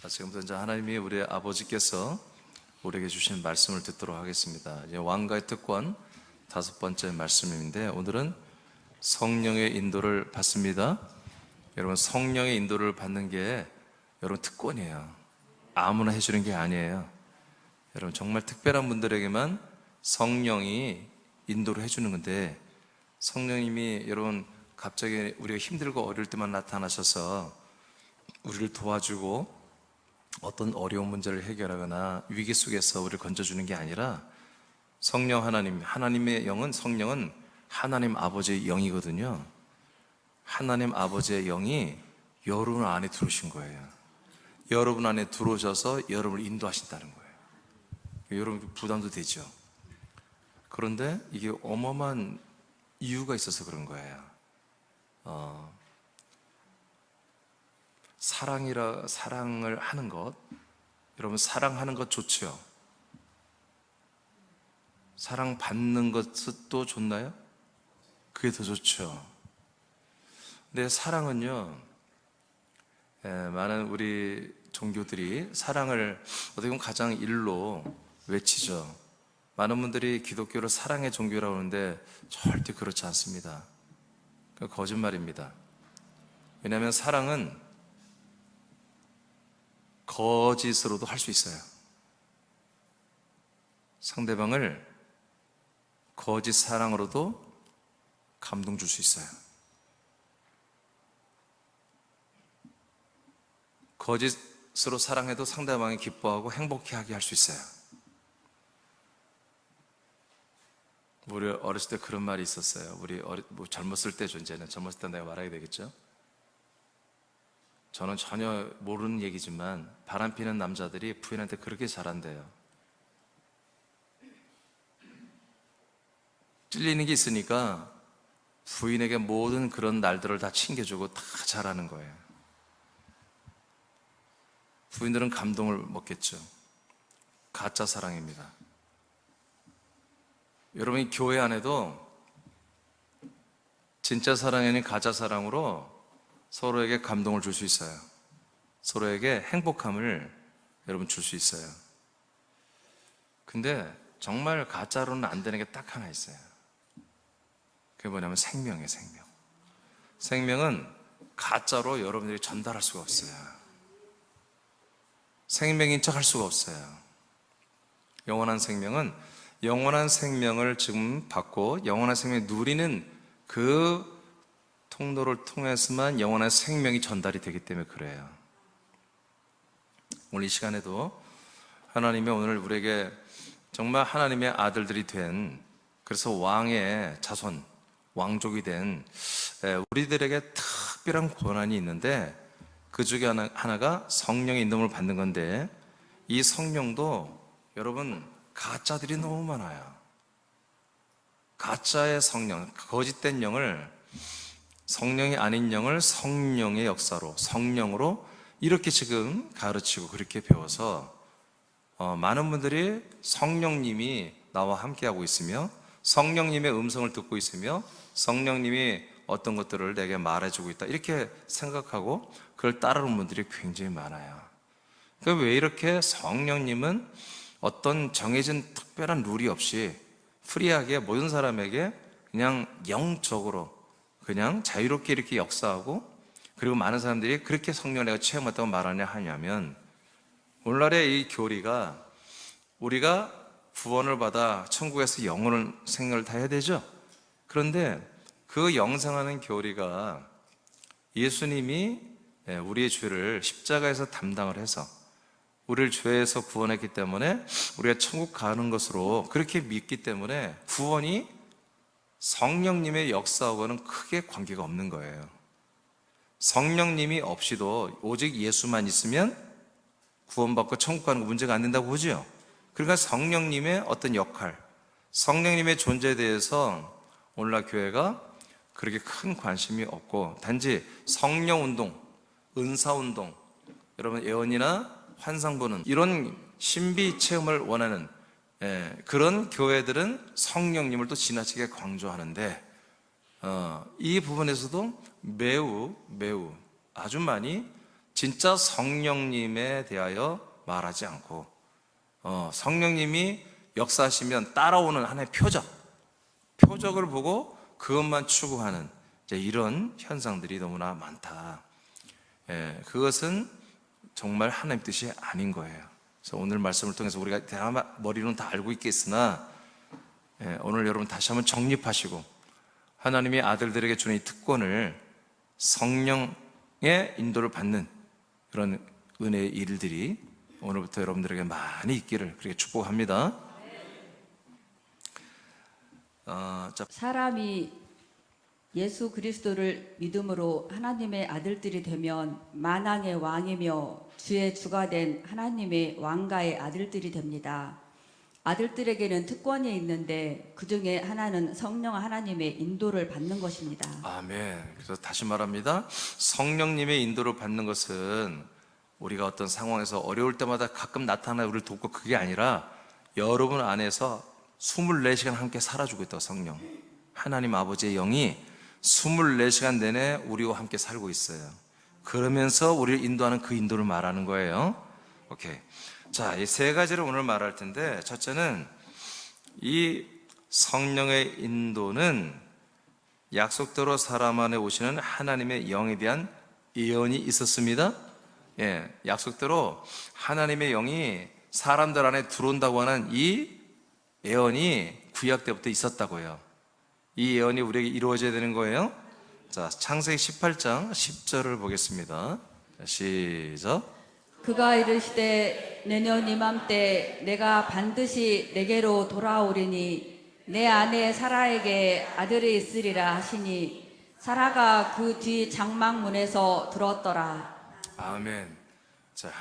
자, 지금부터 이제 하나님이 우리 아버지께서 우리에게 주신 말씀을 듣도록 하겠습니다. 이제 왕가의 특권 5번째 말씀인데, 오늘은 성령의 인도를 받습니다. 여러분, 성령의 인도를 받는 게 여러분 특권이에요. 아무나 해주는 게 아니에요. 여러분, 정말 특별한 분들에게만 성령이 인도를 해주는 건데, 성령님이 여러분 갑자기 우리가 힘들고 어려울 때만 나타나셔서 우리를 도와주고 어떤 어려운 문제를 해결하거나 위기 속에서 우리를 건져주는 게 아니라, 성령 하나님의 영은, 성령은 하나님 아버지의 영이거든요. 하나님 아버지의 영이 여러분 안에 들어오신 거예요. 여러분 안에 들어오셔서 여러분을 인도하신다는 거예요. 여러분 부담도 되죠. 그런데 이게 어마어마한 이유가 있어서 그런 거예요. 사랑을 하는 것, 여러분 사랑하는 것 좋죠. 사랑받는 것도 좋나요? 그게 더 좋죠. 근데 사랑은요, 많은 우리 종교들이 사랑을 어떻게 보면 가장 일로 외치죠. 많은 분들이 기독교를 사랑의 종교라고 하는데 절대 그렇지 않습니다. 그건 거짓말입니다. 왜냐하면 사랑은 거짓으로도 할 수 있어요. 상대방을 거짓 사랑으로도 감동 줄 수 있어요. 거짓으로 사랑해도 상대방이 기뻐하고 행복해하게 할 수 있어요. 우리 어렸을 때 그런 말이 있었어요. 우리 젊었을 때죠. 이제는 젊었을 때 내가 말하게 되겠죠. 저는 전혀 모르는 얘기지만 바람 피는 남자들이 부인한테 그렇게 잘한대요. 찔리는 게 있으니까 부인에게 모든 그런 날들을 다 챙겨주고 다 잘하는 거예요. 부인들은 감동을 먹겠죠. 가짜 사랑입니다. 여러분이 교회 안에도 진짜 사랑이 아닌 가짜 사랑으로 서로에게 감동을 줄 수 있어요. 서로에게 행복함을 여러분 줄 수 있어요. 근데 정말 가짜로는 안 되는 게 딱 하나 있어요. 그게 뭐냐면 생명이에요. 생명은 가짜로 여러분들이 전달할 수가 없어요. 생명인 척 할 수가 없어요. 영원한 생명은 영원한 생명을 지금 받고 영원한 생명을 누리는 그 통로를 통해서만 영원한 생명이 전달이 되기 때문에 그래요. 오늘 이 시간에도 하나님이 오늘 우리에게 정말 하나님의 아들들이 된, 그래서 왕의 자손, 왕족이 된 우리들에게 특별한 권한이 있는데, 그 중에 하나가 성령의 인도를 받는 건데, 이 성령도 여러분 가짜들이 너무 많아요. 가짜의 성령, 거짓된 영을, 성령이 아닌 영을 성령의 역사로, 성령으로 이렇게 지금 가르치고 그렇게 배워서 많은 분들이 성령님이 나와 함께하고 있으며, 성령님의 음성을 듣고 있으며, 성령님이 어떤 것들을 내게 말해주고 있다, 이렇게 생각하고 그걸 따르는 분들이 굉장히 많아요. 그러니까 왜 이렇게 성령님은 어떤 정해진 특별한 룰이 없이 프리하게 모든 사람에게 그냥 영적으로 그냥 자유롭게 이렇게 역사하고, 그리고 많은 사람들이 그렇게 성령을 내가 체험했다고 말하냐 하냐면, 오늘날의 이 교리가 우리가 구원을 받아 천국에서 영원한 생명을 다 해야 되죠. 그런데 그 영생하는 교리가 예수님이 우리의 죄를 십자가에서 담당을 해서 우리를 죄에서 구원했기 때문에 우리가 천국 가는 것으로 그렇게 믿기 때문에 구원이 성령님의 역사하고는 크게 관계가 없는 거예요. 성령님이 없이도 오직 예수만 있으면 구원받고 천국 가는 거 문제가 안 된다고 보죠. 그러니까 성령님의 어떤 역할, 성령님의 존재에 대해서 오늘날 교회가 그렇게 큰 관심이 없고, 단지 성령운동, 은사운동, 여러분 예언이나 환상 보는 이런 신비 체험을 원하는 그런 교회들은 성령님을 또 지나치게 강조하는데, 이 부분에서도 매우 아주 많이 진짜 성령님에 대하여 말하지 않고 성령님이 역사하시면 따라오는 하나의 표적을 보고 그것만 추구하는 이제 이런 현상들이 너무나 많다. 그것은 정말 하나님 뜻이 아닌 거예요. 그래서 오늘 말씀을 통해서 우리가 대화만 머리로는 다 알고 있겠으나 오늘 여러분 다시 한번 정립하시고 하나님이 아들들에게 주는 이 특권을 성령의 인도를 받는 그런 은혜의 일들이 오늘부터 여러분들에게 많이 있기를 그렇게 축복합니다. 사람이 예수 그리스도를 믿음으로 하나님의 아들들이 되면 만왕의 왕이며 주의 주가 된 하나님의 왕가의 아들들이 됩니다. 아들들에게는 특권이 있는데 그 중에 하나는 성령 하나님의 인도를 받는 것입니다. 아멘. 그래서 다시 말합니다. 성령님의 인도를 받는 것은 우리가 어떤 상황에서 어려울 때마다 가끔 나타나 우리를 돕고 그게 아니라 여러분 안에서 24시간 함께 살아주고 있다고. 성령 하나님 아버지의 영이 24시간 내내 우리와 함께 살고 있어요. 그러면서 우리를 인도하는 그 인도를 말하는 거예요. 오케이. 자, 이 세 가지를 오늘 말할 텐데, 첫째는 이 성령의 인도는 약속대로 사람 안에 오시는 하나님의 영에 대한 예언이 있었습니다. 약속대로 하나님의 영이 사람들 안에 들어온다고 하는 이 예언이 구약 때부터 있었다고요. 이 예언이 우리에게 이루어져야 되는 거예요. 자, 창세기 18장 10절을 보겠습니다. 시작. 그가 이르시되 내년 이맘때 내가 반드시 내게로 돌아오리니 내 아내 사라에게 아들이 있으리라 하시니 사라가 그 뒤 장막문에서 들었더라. 아멘. 자,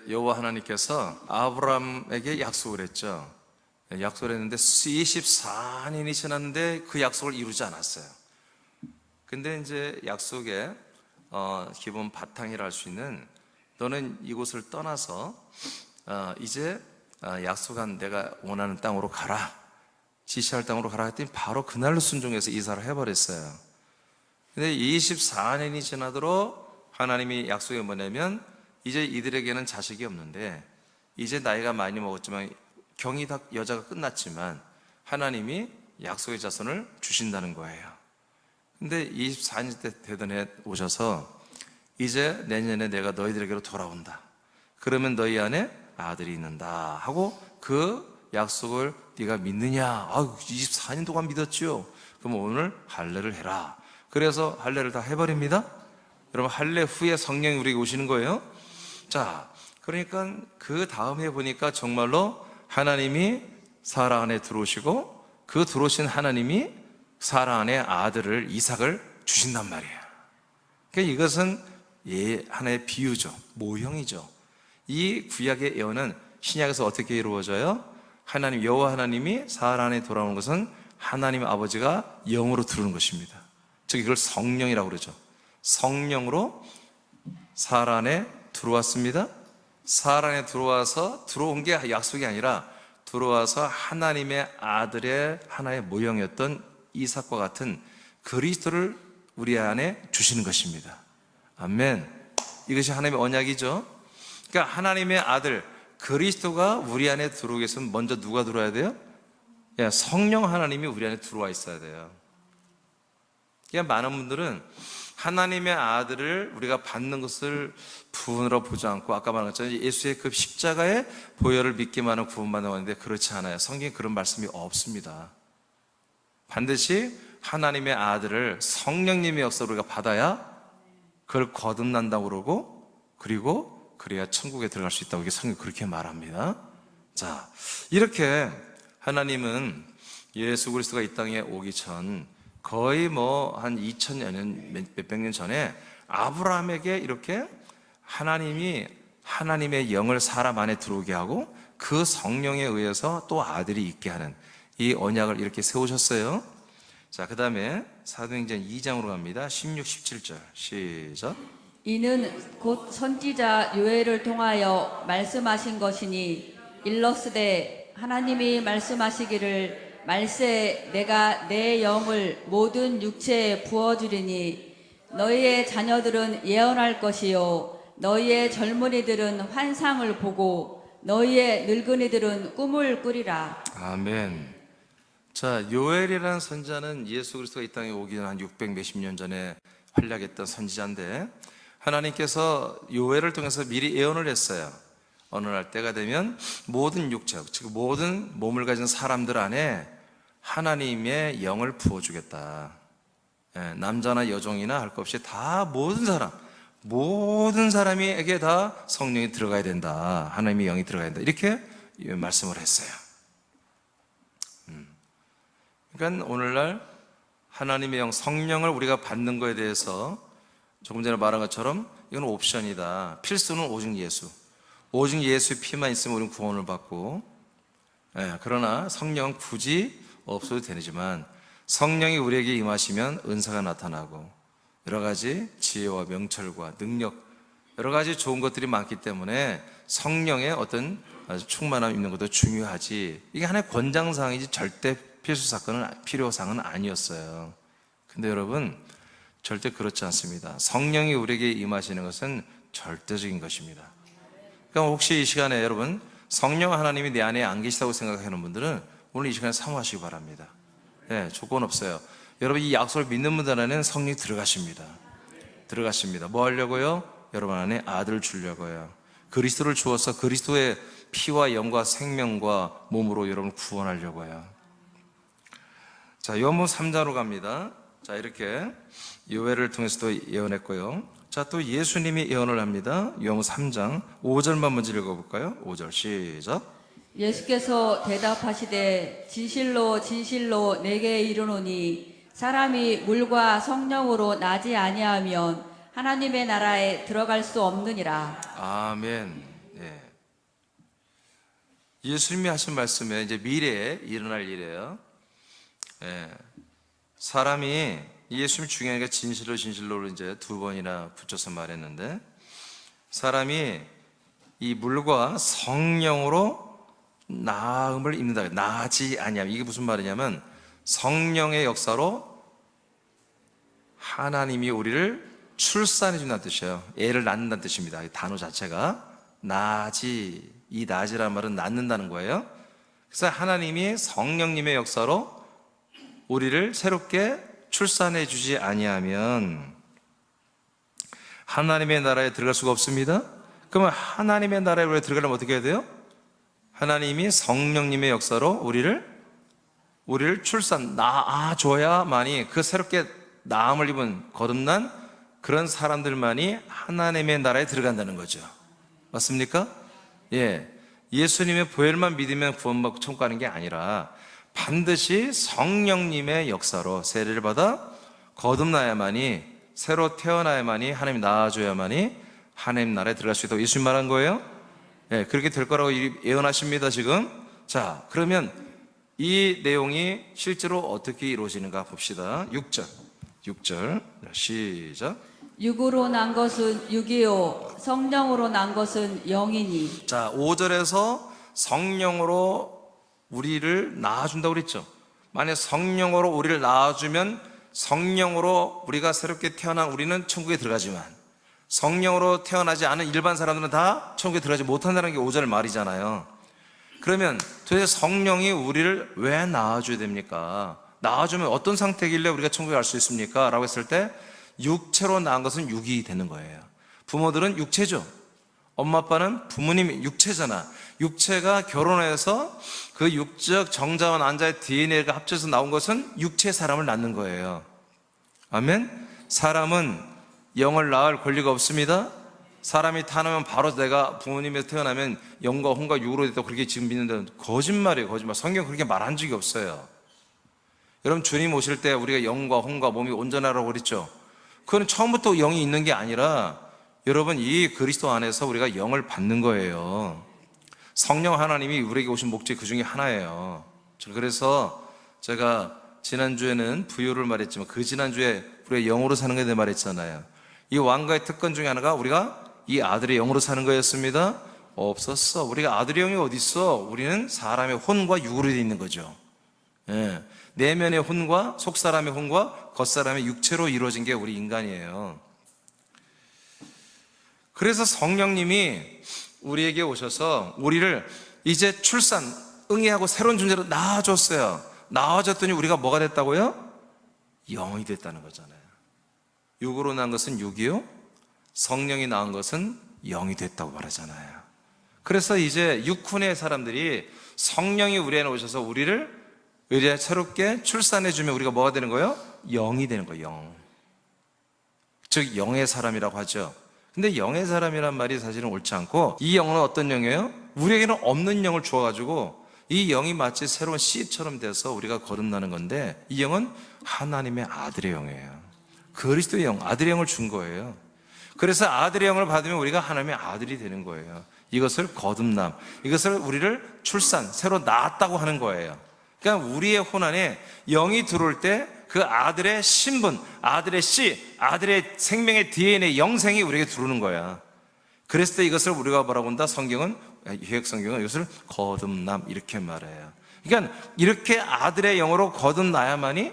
여호와 하나님께서 아브라함에게 약속을 했죠. 약속을 했는데 24년이 지났는데 그 약속을 이루지 않았어요. 근데 이제 약속의 기본 바탕이라 할 수 있는, 너는 이곳을 떠나서 이제 약속한 내가 원하는 땅으로 가라, 지시할 땅으로 가라 했더니 바로 그날로 순종해서 이사를 해버렸어요. 근데 24년이 지나도록 하나님이 약속이 뭐냐면 이제 이들에게는 자식이 없는데 이제 나이가 많이 먹었지만 경이 다 여자가 끝났지만 하나님이 약속의 자손을 주신다는 거예요. 근데 24년 때 되던 해 오셔서 이제 내년에 내가 너희들에게로 돌아온다. 그러면 너희 안에 아들이 있는다 하고 그 약속을 네가 믿느냐? 24년 동안 믿었죠. 그럼 오늘 할례를 해라. 그래서 할례를 다 해버립니다. 여러분, 할례 후에 성령이 우리에게 오시는 거예요. 자, 그러니까 그 다음에 보니까 정말로 하나님이 사라 안에 들어오시고 그 들어오신 하나님이 사라 안에 아들을 이삭을 주신단 말이에요. 그러니까 이것은 하나의 비유죠. 모형이죠. 이 구약의 예언은 신약에서 어떻게 이루어져요? 하나님 여호와 하나님이 사라 안에 돌아오는 것은 하나님 아버지가 영으로 들어오는 것입니다. 즉 이걸 성령이라고 그러죠. 성령으로 사라 안에 들어왔습니다. 사라 안에 들어온 게 약속이 아니라 들어와서 하나님의 아들의 하나의 모형이었던 이삭과 같은 그리스도를 우리 안에 주시는 것입니다. 아멘. 이것이 하나님의 언약이죠. 그러니까 하나님의 아들 그리스도가 우리 안에 들어오기 위해서는 먼저 누가 들어와야 돼요? 성령 하나님이 우리 안에 들어와 있어야 돼요. 그러니까 많은 분들은 하나님의 아들을 우리가 받는 것을 부분으로 보지 않고 아까 말한 것처럼 예수의 그 십자가의 보혈을 믿기만 하면 구원받는 건데 그렇지 않아요. 성경에 그런 말씀이 없습니다. 반드시 하나님의 아들을 성령님의 역사로 우리가 받아야 그걸 거듭난다고 그러고 그리고 그래야 천국에 들어갈 수 있다고 이게 성경이 그렇게 말합니다. 자, 이렇게 하나님은 예수 그리스도가 이 땅에 오기 전 거의 한 2000년, 몇백 년 전에 아브라함에게 이렇게 하나님이 하나님의 영을 사람 안에 들어오게 하고 그 성령에 의해서 또 아들이 있게 하는 이 언약을 이렇게 세우셨어요. 자, 그 다음에 사도행전 2장으로 갑니다. 16, 17절 시작. 이는 곧 선지자 요엘을 통하여 말씀하신 것이니 일러스되 하나님이 말씀하시기를 말세 내가 내 영을 모든 육체에 부어주리니 너희의 자녀들은 예언할 것이요 너희의 젊은이들은 환상을 보고 너희의 늙은이들은 꿈을 꾸리라. 아멘. 자, 요엘이라는 선지자는 예수 그리스도가 이 땅에 오기 전 한 600 몇십 년 전에 활약했던 선지자인데, 하나님께서 요엘을 통해서 미리 예언을 했어요. 어느 날 때가 되면 모든 육체, 즉 모든 몸을 가진 사람들 안에 하나님의 영을 부어주겠다. 남자나 여종이나 할 것 없이 다 모든 사람에게 다 성령이 들어가야 된다. 하나님의 영이 들어가야 된다. 이렇게 말씀을 했어요. 그러니까 오늘날 하나님의 영, 성령을 우리가 받는 것에 대해서 조금 전에 말한 것처럼 이건 옵션이다. 필수는 오직 예수. 오직 예수의 피만 있으면 우리는 구원을 받고, 그러나 성령 굳이 없어도 되지만 성령이 우리에게 임하시면 은사가 나타나고 여러 가지 지혜와 명철과 능력, 여러 가지 좋은 것들이 많기 때문에 성령의 어떤 충만함이 있는 것도 중요하지, 이게 하나의 권장사항이지 절대 필요사항은 아니었어요. 근데 여러분, 절대 그렇지 않습니다. 성령이 우리에게 임하시는 것은 절대적인 것입니다. 그러니까 혹시 이 시간에 여러분 성령 하나님이 내 안에 안 계시다고 생각하는 분들은 오늘 이 시간에 사모하시기 바랍니다. 조건 없어요. 여러분 이 약속을 믿는 분들 안에는 성령이 들어가십니다. 뭐 하려고요? 여러분 안에 아들을 주려고요. 그리스도를 주어서 그리스도의 피와 영과 생명과 몸으로 여러분을 구원하려고요. 자, 요한복음 3장으로 갑니다. 자, 이렇게 요엘을 통해서도 예언했고요. 자, 또 예수님이 예언을 합니다. 요한복음 3장 5절만 먼저 읽어볼까요? 5절 시작. 예수께서 대답하시되 진실로 진실로 내게 이르노니 사람이 물과 성령으로 나지 아니하면 하나님의 나라에 들어갈 수 없느니라. 아멘. 예수님이 하신 말씀에 이제 미래에 일어날 일이에요. 사람이 예수님 중요한 게 진실로를 이제 두 번이나 붙여서 말했는데, 사람이 이 물과 성령으로 나음을 입는다. 나지 아니하면, 이게 무슨 말이냐면 성령의 역사로 하나님이 우리를 출산해 준다는 뜻이에요. 애를 낳는다는 뜻입니다. 이 단어 자체가 나지, 이 나지라는 말은 낳는다는 거예요. 그래서 하나님이 성령님의 역사로 우리를 새롭게 출산해 주지 아니하면 하나님의 나라에 들어갈 수가 없습니다. 그러면 하나님의 나라에 우리가 들어가려면 어떻게 해야 돼요? 하나님이 성령님의 역사로 우리를 낳아줘야만이, 그 새롭게 나음을 입은 거듭난 그런 사람들만이 하나님의 나라에 들어간다는 거죠. 맞습니까? 예수님의 보혈만 믿으면 구원받고 천국 가는 게 아니라 반드시 성령님의 역사로 세례를 받아 거듭나야만이, 새로 태어나야만이, 하나님 낳아줘야만이 하나님 나라에 들어갈 수 있다고 예수님 말한 거예요. 그렇게 될 거라고 예언하십니다 지금. 자, 그러면 이 내용이 실제로 어떻게 이루어지는가 봅시다. 6절 시작. 육으로 난 것은 육이요 성령으로 난 것은 영이니. 자, 5절에서 성령으로 우리를 낳아준다고 그랬죠. 만약 성령으로 우리를 낳아주면 성령으로 우리가 새롭게 태어난 우리는 천국에 들어가지만 성령으로 태어나지 않은 일반 사람들은 다 천국에 들어가지 못한다는 게 5절 말이잖아요. 그러면 도대체 성령이 우리를 왜 낳아줘야 됩니까? 낳아주면 어떤 상태길래 우리가 천국에 갈 수 있습니까? 라고 했을 때 육체로 낳은 것은 육이 되는 거예요. 부모들은 육체죠. 엄마 아빠는 부모님이 육체잖아. 육체가 결혼해서 그 육적 정자와 난자의 DNA가 합쳐서 나온 것은 육체의 사람을 낳는 거예요. 아멘. 사람은 영을 낳을 권리가 없습니다. 사람이 태어나면 바로 내가 부모님에서 태어나면 영과 혼과 육으로 됐다고 그렇게 지금 믿는데 거짓말이에요. 거짓말. 성경 그렇게 말한 적이 없어요. 여러분, 주님 오실 때 우리가 영과 혼과 몸이 온전하라고 그랬죠. 그건 처음부터 영이 있는 게 아니라 여러분, 이 그리스도 안에서 우리가 영을 받는 거예요. 성령 하나님이 우리에게 오신 목적이 그 중에 하나예요. 그래서 제가 지난주에는 부요를 말했지만 그 지난주에 우리가 영으로 사는 것에 대해 말했잖아요. 이 왕가의 특권 중에 하나가 우리가 이 아들의 영으로 사는 거였습니다. 없었어. 우리가 아들의 영이 어디 있어? 우리는 사람의 혼과 육으로 되어 있는 거죠. 내면의 혼과 속사람의 혼과 겉사람의 육체로 이루어진 게 우리 인간이에요. 그래서 성령님이 우리에게 오셔서 우리를 이제 출산, 응애하고 새로운 존재로 낳아줬어요. 낳아줬더니 우리가 뭐가 됐다고요? 영이 됐다는 거잖아요. 육으로 낳은 것은 육이요, 성령이 낳은 것은 영이 됐다고 말하잖아요. 그래서 이제 육훈의 사람들이 성령이 우리 안에 오셔서 우리를 의뢰 새롭게 출산해주면 우리가 뭐가 되는 거예요? 영이 되는 거예요. 영. 즉 영의 사람이라고 하죠. 근데 영의 사람이란 말이 사실은 옳지 않고, 이 영은 어떤 영이에요? 우리에게는 없는 영을 주어가지고 이 영이 마치 새로운 씨처럼 돼서 우리가 거듭나는 건데, 이 영은 하나님의 아들의 영이에요. 그리스도의 영, 아들의 영을 준 거예요. 그래서 아들의 영을 받으면 우리가 하나님의 아들이 되는 거예요. 이것을 거듭남, 이것을 우리를 출산, 새로 낳았다고 하는 거예요. 그러니까 우리의 혼안에 영이 들어올 때 그 아들의 신분, 아들의 씨, 아들의 생명의 DNA, 영생이 우리에게 들어오는 거야. 그랬을 때 이것을 우리가 뭐라고 한다? 성경은, 유역 성경은 이것을 거듭남 이렇게 말해요. 그러니까 이렇게 아들의 영으로 거듭나야만이,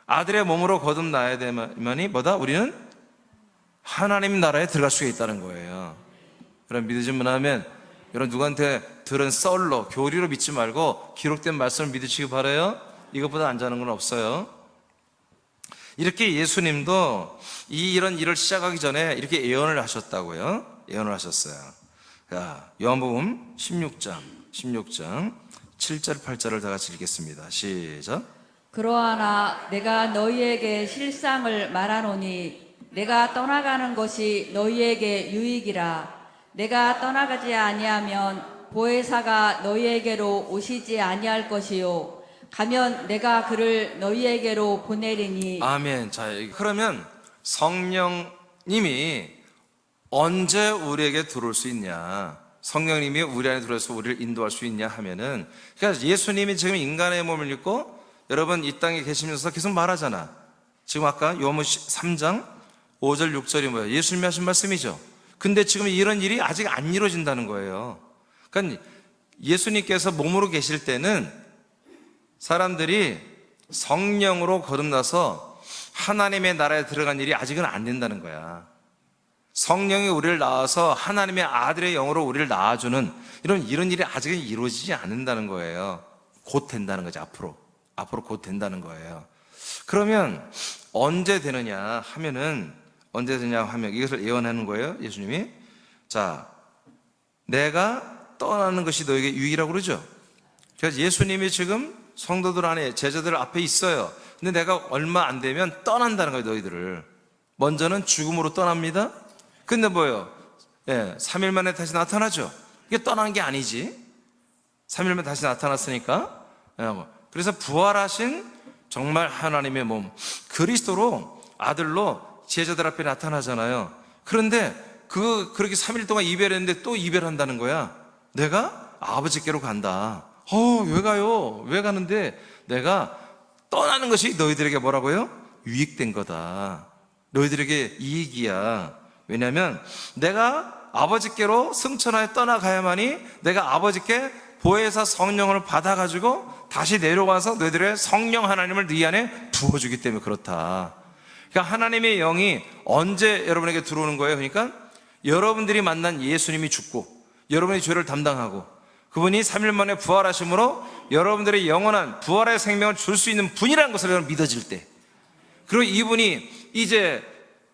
아들의 몸으로 거듭나야 되만이 뭐다? 우리는 하나님 나라에 들어갈 수가 있다는 거예요. 그럼 믿으시면 하면, 여러분 누구한테 들은 썰로, 교리로 믿지 말고 기록된 말씀을 믿으시기 바라요. 이것보다 안 자는 건 없어요. 이렇게 예수님도 이런 일을 시작하기 전에 이렇게 예언을 하셨다고요. 예언을 하셨어요. 자, 요한복음 16장 7절 8절을 다 같이 읽겠습니다. 시작. 그러하나 내가 너희에게 실상을 말하노니 내가 떠나가는 것이 너희에게 유익이라. 내가 떠나가지 아니하면 보혜사가 너희에게로 오시지 아니할 것이요 가면 내가 그를 너희에게로 보내리니. 아멘. 자, 그러면 성령님이 언제 우리에게 들어올 수 있냐? 성령님이 우리 안에 들어와서 우리를 인도할 수 있냐 하면은, 그러니까 예수님이 지금 인간의 몸을 입고 여러분 이 땅에 계시면서 계속 말하잖아. 지금 아까 요한복음 3장 5절 6절이 뭐예요? 예수님이 하신 말씀이죠. 근데 지금 이런 일이 아직 안 이루어진다는 거예요. 그러니까 예수님께서 몸으로 계실 때는 사람들이 성령으로 거듭나서 하나님의 나라에 들어간 일이 아직은 안 된다는 거야. 성령이 우리를 낳아서 하나님의 아들의 영으로 우리를 낳아주는 이런 일이 아직은 이루어지지 않는다는 거예요. 곧 된다는 거지. 앞으로 곧 된다는 거예요. 그러면 언제 되느냐 하면 이것을 예언하는 거예요. 예수님이. 자, 내가 떠나는 것이 너에게 유익이라고 그러죠. 그래서 예수님이 지금 성도들 안에, 제자들 앞에 있어요. 근데 내가 얼마 안 되면 떠난다는 거예요, 너희들을. 먼저는 죽음으로 떠납니다. 근데 뭐예요? 3일 만에 다시 나타나죠. 이게 떠난 게 아니지. 3일 만에 다시 나타났으니까. 그래서 부활하신 정말 하나님의 몸, 그리스도로, 아들로 제자들 앞에 나타나잖아요. 그런데 그렇게 3일 동안 이별했는데 또 이별한다는 거야. 내가 아버지께로 간다. 왜 가요? 왜 가는데? 내가 떠나는 것이 너희들에게 뭐라고요? 유익된 거다. 너희들에게 이익이야. 왜냐하면 내가 아버지께로 승천하여 떠나가야만이 내가 아버지께 보혜사 성령을 받아가지고 다시 내려와서 너희들의 성령 하나님을 네 안에 부어주기 때문에 그렇다. 그러니까 하나님의 영이 언제 여러분에게 들어오는 거예요? 그러니까 여러분들이 만난 예수님이 죽고 여러분의 죄를 담당하고 그분이 3일 만에 부활하심으로 여러분들의 영원한 부활의 생명을 줄 수 있는 분이라는 것을 여러분 믿어질 때, 그리고 이분이 이제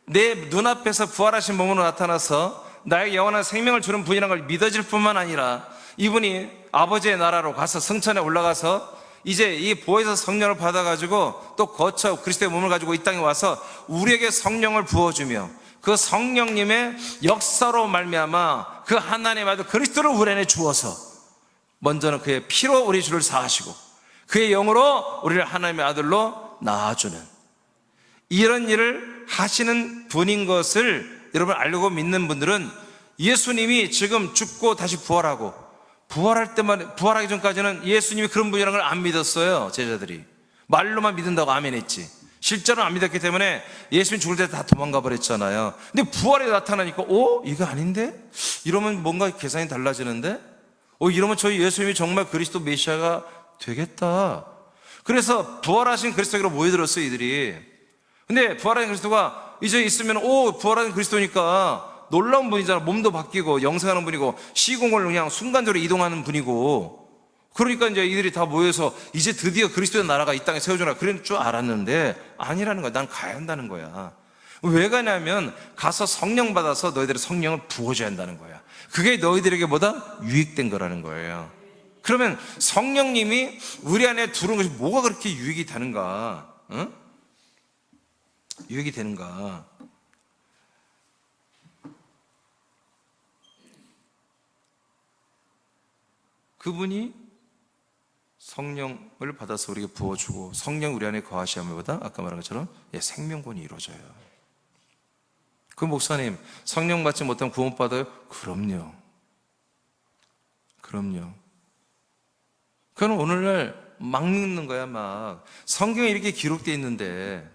내 눈앞에서 부활하신 몸으로 나타나서 나에게 영원한 생명을 주는 분이라는 걸 믿어질 뿐만 아니라 이분이 아버지의 나라로 가서 승천에 올라가서 이제 이 보혜사 성령을 받아가지고 또 거쳐 그리스도의 몸을 가지고 이 땅에 와서 우리에게 성령을 부어주며 그 성령님의 역사로 말미암아 그 하나님의 아들 그리스도를 우리 안에 주어서 먼저는 그의 피로 우리 죄를 사하시고 그의 영으로 우리를 하나님의 아들로 낳아주는 이런 일을 하시는 분인 것을 여러분 알고 믿는 분들은 예수님이 지금 죽고 다시 부활하기 전까지는 예수님이 그런 분이라는 걸 안 믿었어요. 제자들이 말로만 믿는다고 아멘했지 실제로는 안 믿었기 때문에 예수님 죽을 때 다 도망가 버렸잖아요. 근데 부활에 나타나니까 이거 아닌데? 이러면 뭔가 계산이 달라지는데? 이러면 저희 예수님이 정말 그리스도 메시아가 되겠다. 그래서 부활하신 그리스도로 모여들었어요, 이들이. 근데 부활하신 그리스도가 이제 있으면 부활하신 그리스도니까 놀라운 분이잖아. 몸도 바뀌고 영생하는 분이고 시공을 그냥 순간적으로 이동하는 분이고, 그러니까 이제 이들이 다 모여서 이제 드디어 그리스도의 나라가 이 땅에 세워져라 그런 줄 알았는데 아니라는 거야. 난 가야 한다는 거야. 왜 가냐면 가서 성령 받아서 너희들의 성령을 부어줘야 한다는 거야. 그게 너희들에게 보다 유익된 거라는 거예요. 그러면 성령님이 우리 안에 들어온 것이 뭐가 그렇게 유익이 되는가? 응? 유익이 되는가? 그분이 성령을 받아서 우리에게 부어주고 성령 우리 안에 거하시함보다 아까 말한 것처럼 생명권이 이루어져요. 그 목사님, 성령 받지 못하면 구원 받아요? 그럼요. 그건 오늘날 막 믿는 거야. 막 성경에 이렇게 기록되어 있는데,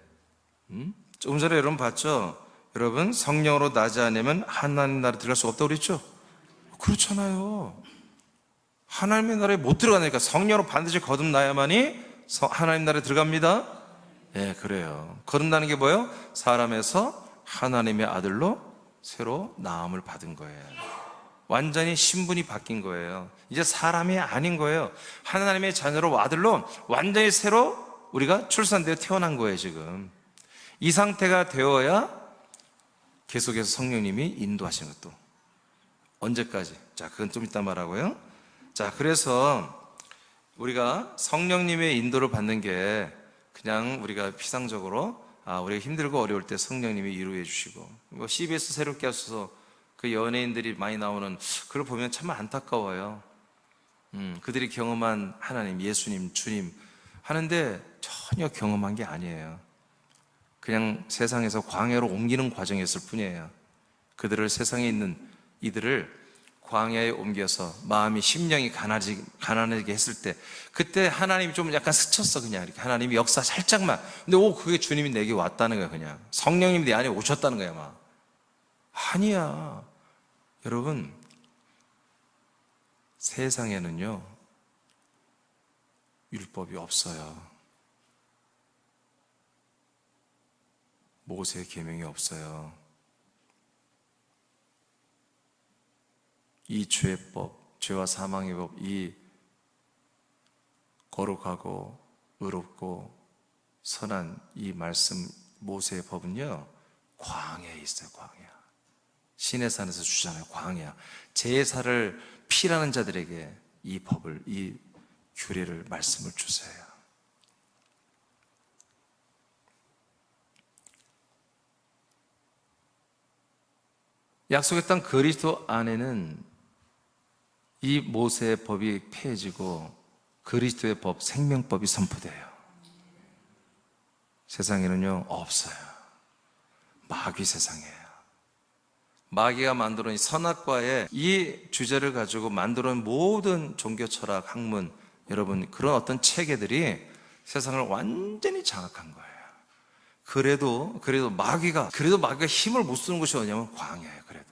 조금 전에 여러분 봤죠? 여러분, 성령으로 나지 않으면 하나님 나라에 들어갈 수 없다고 그랬죠? 그렇잖아요. 하나님의 나라에 못 들어가니까 성령으로 반드시 거듭나야만이 하나님 나라에 들어갑니다. 예, 그래요. 거듭나는 게 뭐예요? 사람에서 하나님의 아들로 새로 나음을 받은 거예요. 완전히 신분이 바뀐 거예요. 이제 사람이 아닌 거예요. 하나님의 자녀로 아들로 완전히 새로 우리가 출산되어 태어난 거예요. 지금 이 상태가 되어야 계속해서 성령님이 인도하시는 것도. 언제까지? 자, 그건 좀 이따 말하고요. 자, 그래서 우리가 성령님의 인도를 받는 게 그냥 우리가 피상적으로 우리가 힘들고 어려울 때 성령님이 위로해 주시고, 뭐 CBS 새롭게 하셔서 그 연예인들이 많이 나오는 그걸 보면 참 안타까워요. 그들이 경험한 하나님, 예수님, 주님 하는데 전혀 경험한 게 아니에요. 그냥 세상에서 광야로 옮기는 과정이었을 뿐이에요. 그들을 세상에 있는 이들을 광야에 옮겨서 마음이 심령이 가난하게 했을 때 그때 하나님이 좀 약간 스쳤어. 그냥 이렇게 하나님이 역사 살짝만. 근데 그게 주님이 내게 왔다는 거야. 그냥 성령님이 내 안에 오셨다는 거야. 막 아니야. 여러분, 세상에는요 율법이 없어요. 모세의 계명이 없어요. 이 죄법, 죄와 사망의 법, 이 거룩하고 의롭고 선한 이 말씀 모세의 법은요 광야에 있어요. 광야. 시내 산에서 주잖아요. 광야. 제사를 피라는 자들에게 이 법을, 이 규례를, 말씀을 주세요. 약속의 땅 그리스도 안에는 이 모세의 법이 폐해지고 그리스도의 법, 생명법이 선포돼요. 세상에는요 없어요. 마귀 세상이에요. 마귀가 만들어낸 선악과의 이 주제를 가지고 만들어낸 모든 종교 철학, 학문, 여러분 그런 어떤 체계들이 세상을 완전히 장악한 거예요. 그래도 마귀가 힘을 못 쓰는 것이 어디냐면 광야예요. 그래도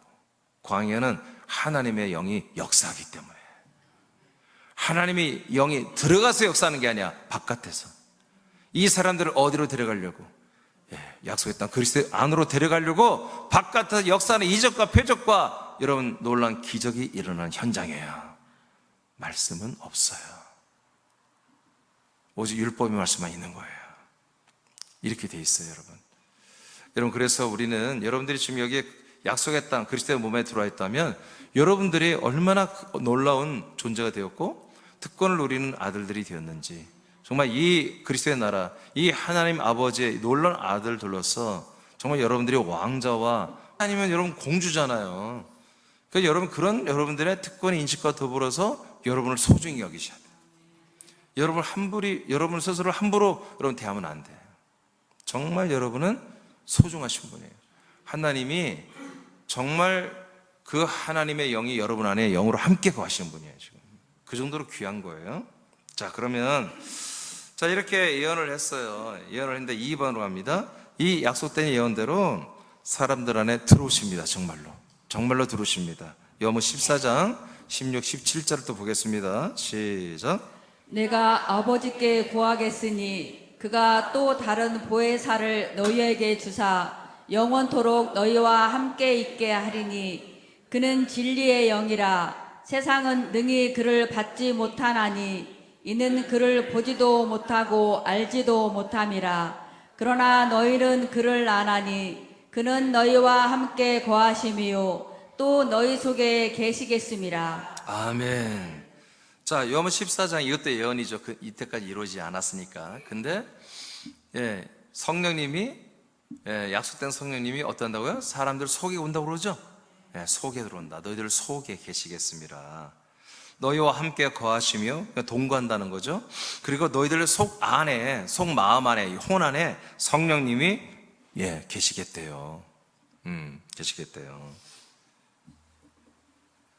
광야는 하나님의 영이 역사하기 때문에, 하나님의 영이 들어가서 역사하는 게 아니야. 바깥에서 이 사람들을 어디로 데려가려고? 약속의 땅 그리스도 안으로 데려가려고 바깥에서 역사하는 이적과 표적과 여러분 놀라운 기적이 일어나는 현장이에요. 말씀은 없어요. 오직 율법의 말씀만 있는 거예요. 이렇게 돼 있어요. 여러분 그래서 우리는 여러분들이 지금 여기에 약속의 땅 그리스도의 몸에 들어와 있다면 여러분들이 얼마나 놀라운 존재가 되었고 특권을 누리는 아들들이 되었는지, 정말 이 그리스도의 나라, 이 하나님 아버지의 놀라운 아들들로서 정말 여러분들이 왕자와 아니면 여러분 공주잖아요. 그러니까 여러분 그런 여러분들의 특권의 인식과 더불어서 여러분을 소중히 여기셔야 돼요. 여러분 스스로 함부로 여러분 대하면 안 돼요. 정말 여러분은 소중하신 분이에요. 하나님이 정말 그 하나님의 영이 여러분 안에 영으로 함께 거하시는 분이에요. 지금 그 정도로 귀한 거예요. 자, 그러면 이렇게 예언을 했어요. 예언을 했는데 2번으로 갑니다. 이 약속된 예언대로 사람들 안에 들어오십니다. 정말로 들어오십니다. 요한복음 14장 16, 17절을 또 보겠습니다. 시작. 내가 아버지께 구하겠으니 그가 또 다른 보혜사를 너희에게 주사 영원토록 너희와 함께 있게 하리니 그는 진리의 영이라. 세상은 능히 그를 받지 못하나니 이는 그를 보지도 못하고 알지도 못함이라. 그러나 너희는 그를 아나니 그는 너희와 함께 거하심이요 또 너희 속에 계시겠음이라. 아멘. 자, 요한복음 14장 이것도 예언이죠. 이때까지 이루어지지 않았으니까. 근데 성령님이 약속된 성령님이 어떤다고요? 사람들 속에 온다고 그러죠? 속에 들어온다. 너희들 속에 계시겠습니다. 너희와 함께 거하시며, 동거한다는 거죠. 그리고 너희들 속 안에, 속 마음 안에, 혼 안에 성령님이 계시겠대요. 계시겠대요.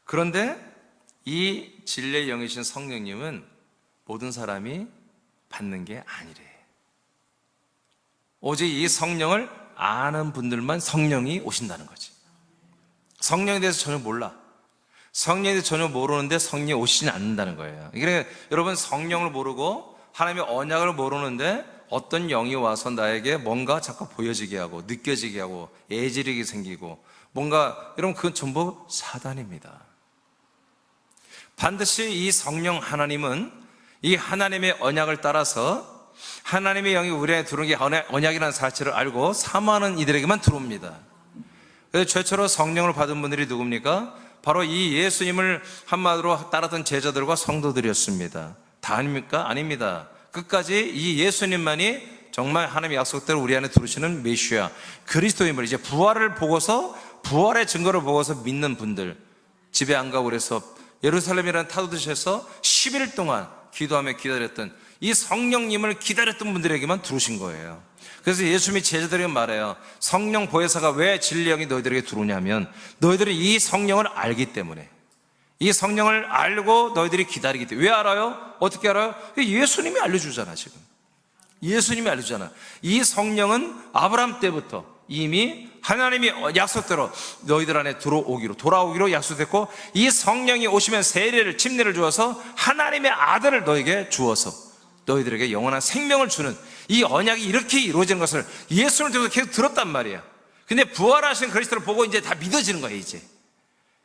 그런데 이 진리의 영이신 성령님은 모든 사람이 받는 게 아니래. 오직 이 성령을 아는 분들만 성령이 오신다는 거지. 성령에 대해서 전혀 몰라. 성령에 대해서 전혀 모르는데 성령이 오시진 않는다는 거예요. 그러니까 여러분, 성령을 모르고 하나님의 언약을 모르는데 어떤 영이 와서 나에게 뭔가 자꾸 보여지게 하고 느껴지게 하고 애지르게 생기고 뭔가, 여러분, 그건 전부 사단입니다. 반드시 이 성령 하나님은 이 하나님의 언약을 따라서 하나님의 영이 우리 안에 들어오는 게 언약이라는 사실을 알고 사모하는 이들에게만 들어옵니다. 그래서 최초로 성령을 받은 분들이 누굽니까? 바로 이 예수님을 한마디로 따랐던 제자들과 성도들이었습니다. 다 아닙니까? 아닙니다. 끝까지 이 예수님만이 정말 하나님의 약속대로 우리 안에 들어오시는 메시아 그리스도임을 이제 부활을 보고서, 부활의 증거를 보고서 믿는 분들, 집에 안 가고 그래서 예루살렘이라는 타도시에서 10일 동안 기도하며 기다렸던 이 성령님을 기다렸던 분들에게만 들어오신 거예요. 그래서 예수님이 제자들에게 말해요. 성령 보혜사가 왜 진리의 영이 너희들에게 들어오냐면 너희들이 이 성령을 알기 때문에, 이 성령을 알고 너희들이 기다리기 때문에. 왜 알아요? 어떻게 알아요? 예수님이 알려주잖아. 지금 예수님이 알려주잖아. 이 성령은 아브라함 때부터 이미 하나님이 약속대로 너희들 안에 돌아오기로 약속됐고, 이 성령이 오시면 세례를, 침례를 주어서 하나님의 아들을 너에게 주어서 너희들에게 영원한 생명을 주는 이 언약이 이렇게 이루어지는 것을 예수를 통해서 계속 들었단 말이야. 근데 부활하신 그리스도를 보고 이제 다 믿어지는 거예요, 이제.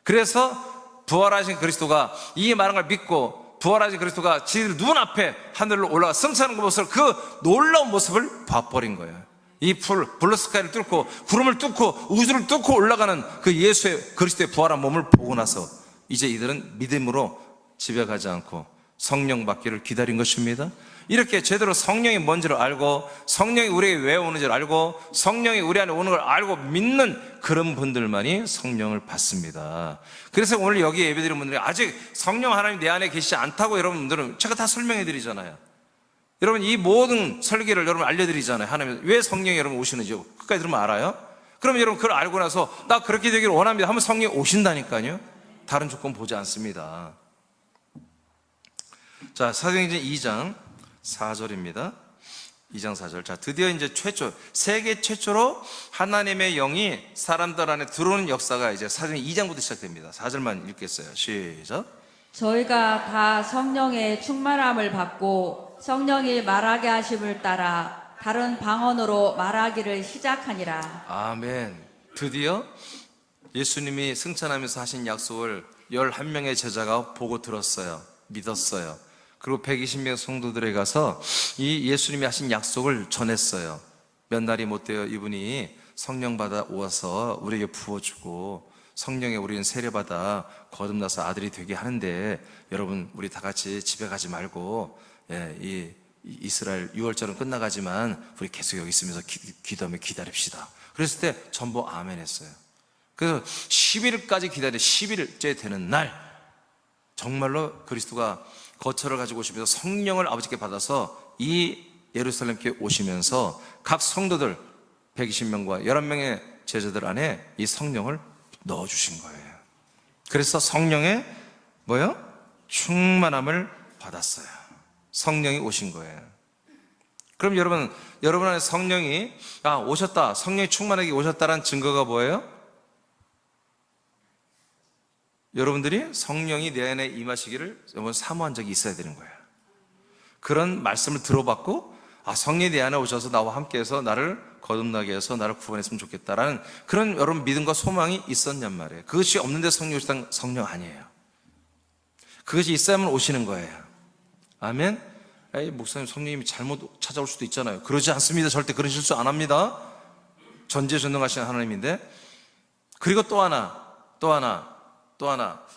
그래서 부활하신 그리스도가 이 말한 걸 믿고, 부활하신 그리스도가 지들 눈앞에 하늘로 올라가 승천하는 모습을, 그 놀라운 모습을 봐버린 거예요. 이 블루스카이를 뚫고 구름을 뚫고 우주를 뚫고 올라가는 그 예수의 그리스도의 부활한 몸을 보고 나서 이제 이들은 믿음으로 집에 가지 않고 성령 받기를 기다린 것입니다. 이렇게 제대로 성령이 뭔지를 알고, 성령이 우리에게 왜 오는지를 알고, 성령이 우리 안에 오는 걸 알고 믿는 그런 분들만이 성령을 받습니다. 그래서 오늘 여기 예배드리는 분들이 아직 성령 하나님 내 안에 계시지 않다고 여러분들은 제가 다 설명해 드리잖아요. 여러분, 이 모든 설계를 여러분 알려드리잖아요. 하나님 왜 성령이 여러분 오시는지 끝까지 들으면 알아요? 그러면 여러분 그걸 알고 나서 나 그렇게 되기를 원합니다 하면 성령이 오신다니까요. 다른 조건 보지 않습니다. 자, 사도행전 2장 4절입니다. 2장 4절. 자, 드디어 이제 세계 최초로 하나님의 영이 사람들 안에 들어오는 역사가 이제 사도행전 2장부터 시작됩니다. 4절만 읽겠어요. 시작. 저희가 다 성령의 충만함을 받고 성령이 말하게 하심을 따라 다른 방언으로 말하기를 시작하니라. 아멘. 드디어 예수님이 승천하면서 하신 약속을 11명의 제자가 보고 들었어요. 믿었어요. 그리고 120명 성도들에 가서 이 예수님이 하신 약속을 전했어요. 몇 날이 못 되어 이분이 성령 받아 오셔서 우리에게 부어주고 성령에 우리는 세례받아 거듭나서 아들이 되게 하는데, 여러분 우리 다 같이 집에 가지 말고 이 이스라엘 6월절은 끝나가지만 우리 계속 여기 있으면서 기도하며 기다립시다. 그랬을 때 전부 아멘 했어요. 그래서 10일까지 기다려 10일째 되는 날 정말로 그리스도가 거처를 가지고 오시면서 성령을 아버지께 받아서 이 예루살렘께 오시면서 각 성도들 120명과 11명의 제자들 안에 이 성령을 넣어주신 거예요. 그래서 성령의 충만함을 받았어요. 성령이 오신 거예요. 그럼 여러분 안에 성령이 오셨다, 성령이 충만하게 오셨다라는 증거가 뭐예요? 여러분들이 성령이 내 안에 임하시기를 사모한 적이 있어야 되는 거예요. 그런 말씀을 들어봤고, 성령이 내 안에 오셔서 나와 함께해서 나를 거듭나게 해서 나를 구원했으면 좋겠다라는 그런 여러분 믿음과 소망이 있었냔 말이에요. 그것이 없는데 성령 오시다 성령 아니에요. 그것이 있어야만 오시는 거예요. 아멘. 에이, 목사님 성령님이 잘못 찾아올 수도 있잖아요. 그러지 않습니다. 절대 그런 실수 안 합니다. 전지전능하신 하나님인데. 그리고 또 하나.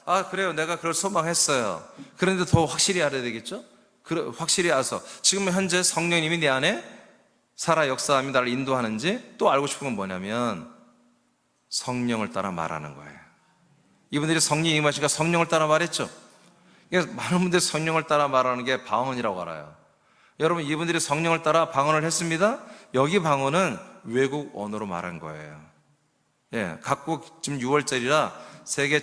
아, 그래요. 내가 그걸 소망했어요. 그런데 더 확실히 알아야 되겠죠? 확실히 알아서 지금 현재 성령님이 내 안에 살아 역사하며 나를 인도하는지 또 알고 싶은 건 뭐냐면 성령을 따라 말하는 거예요. 이분들이 성령이 임하시니까 성령을 따라 말했죠. 그러니까 많은 분들이 성령을 따라 말하는 게 방언이라고 알아요. 여러분, 이분들이 성령을 따라 방언을 했습니다. 여기 방언은 외국 언어로 말한 거예요. 예, 각국 지금 6월절이라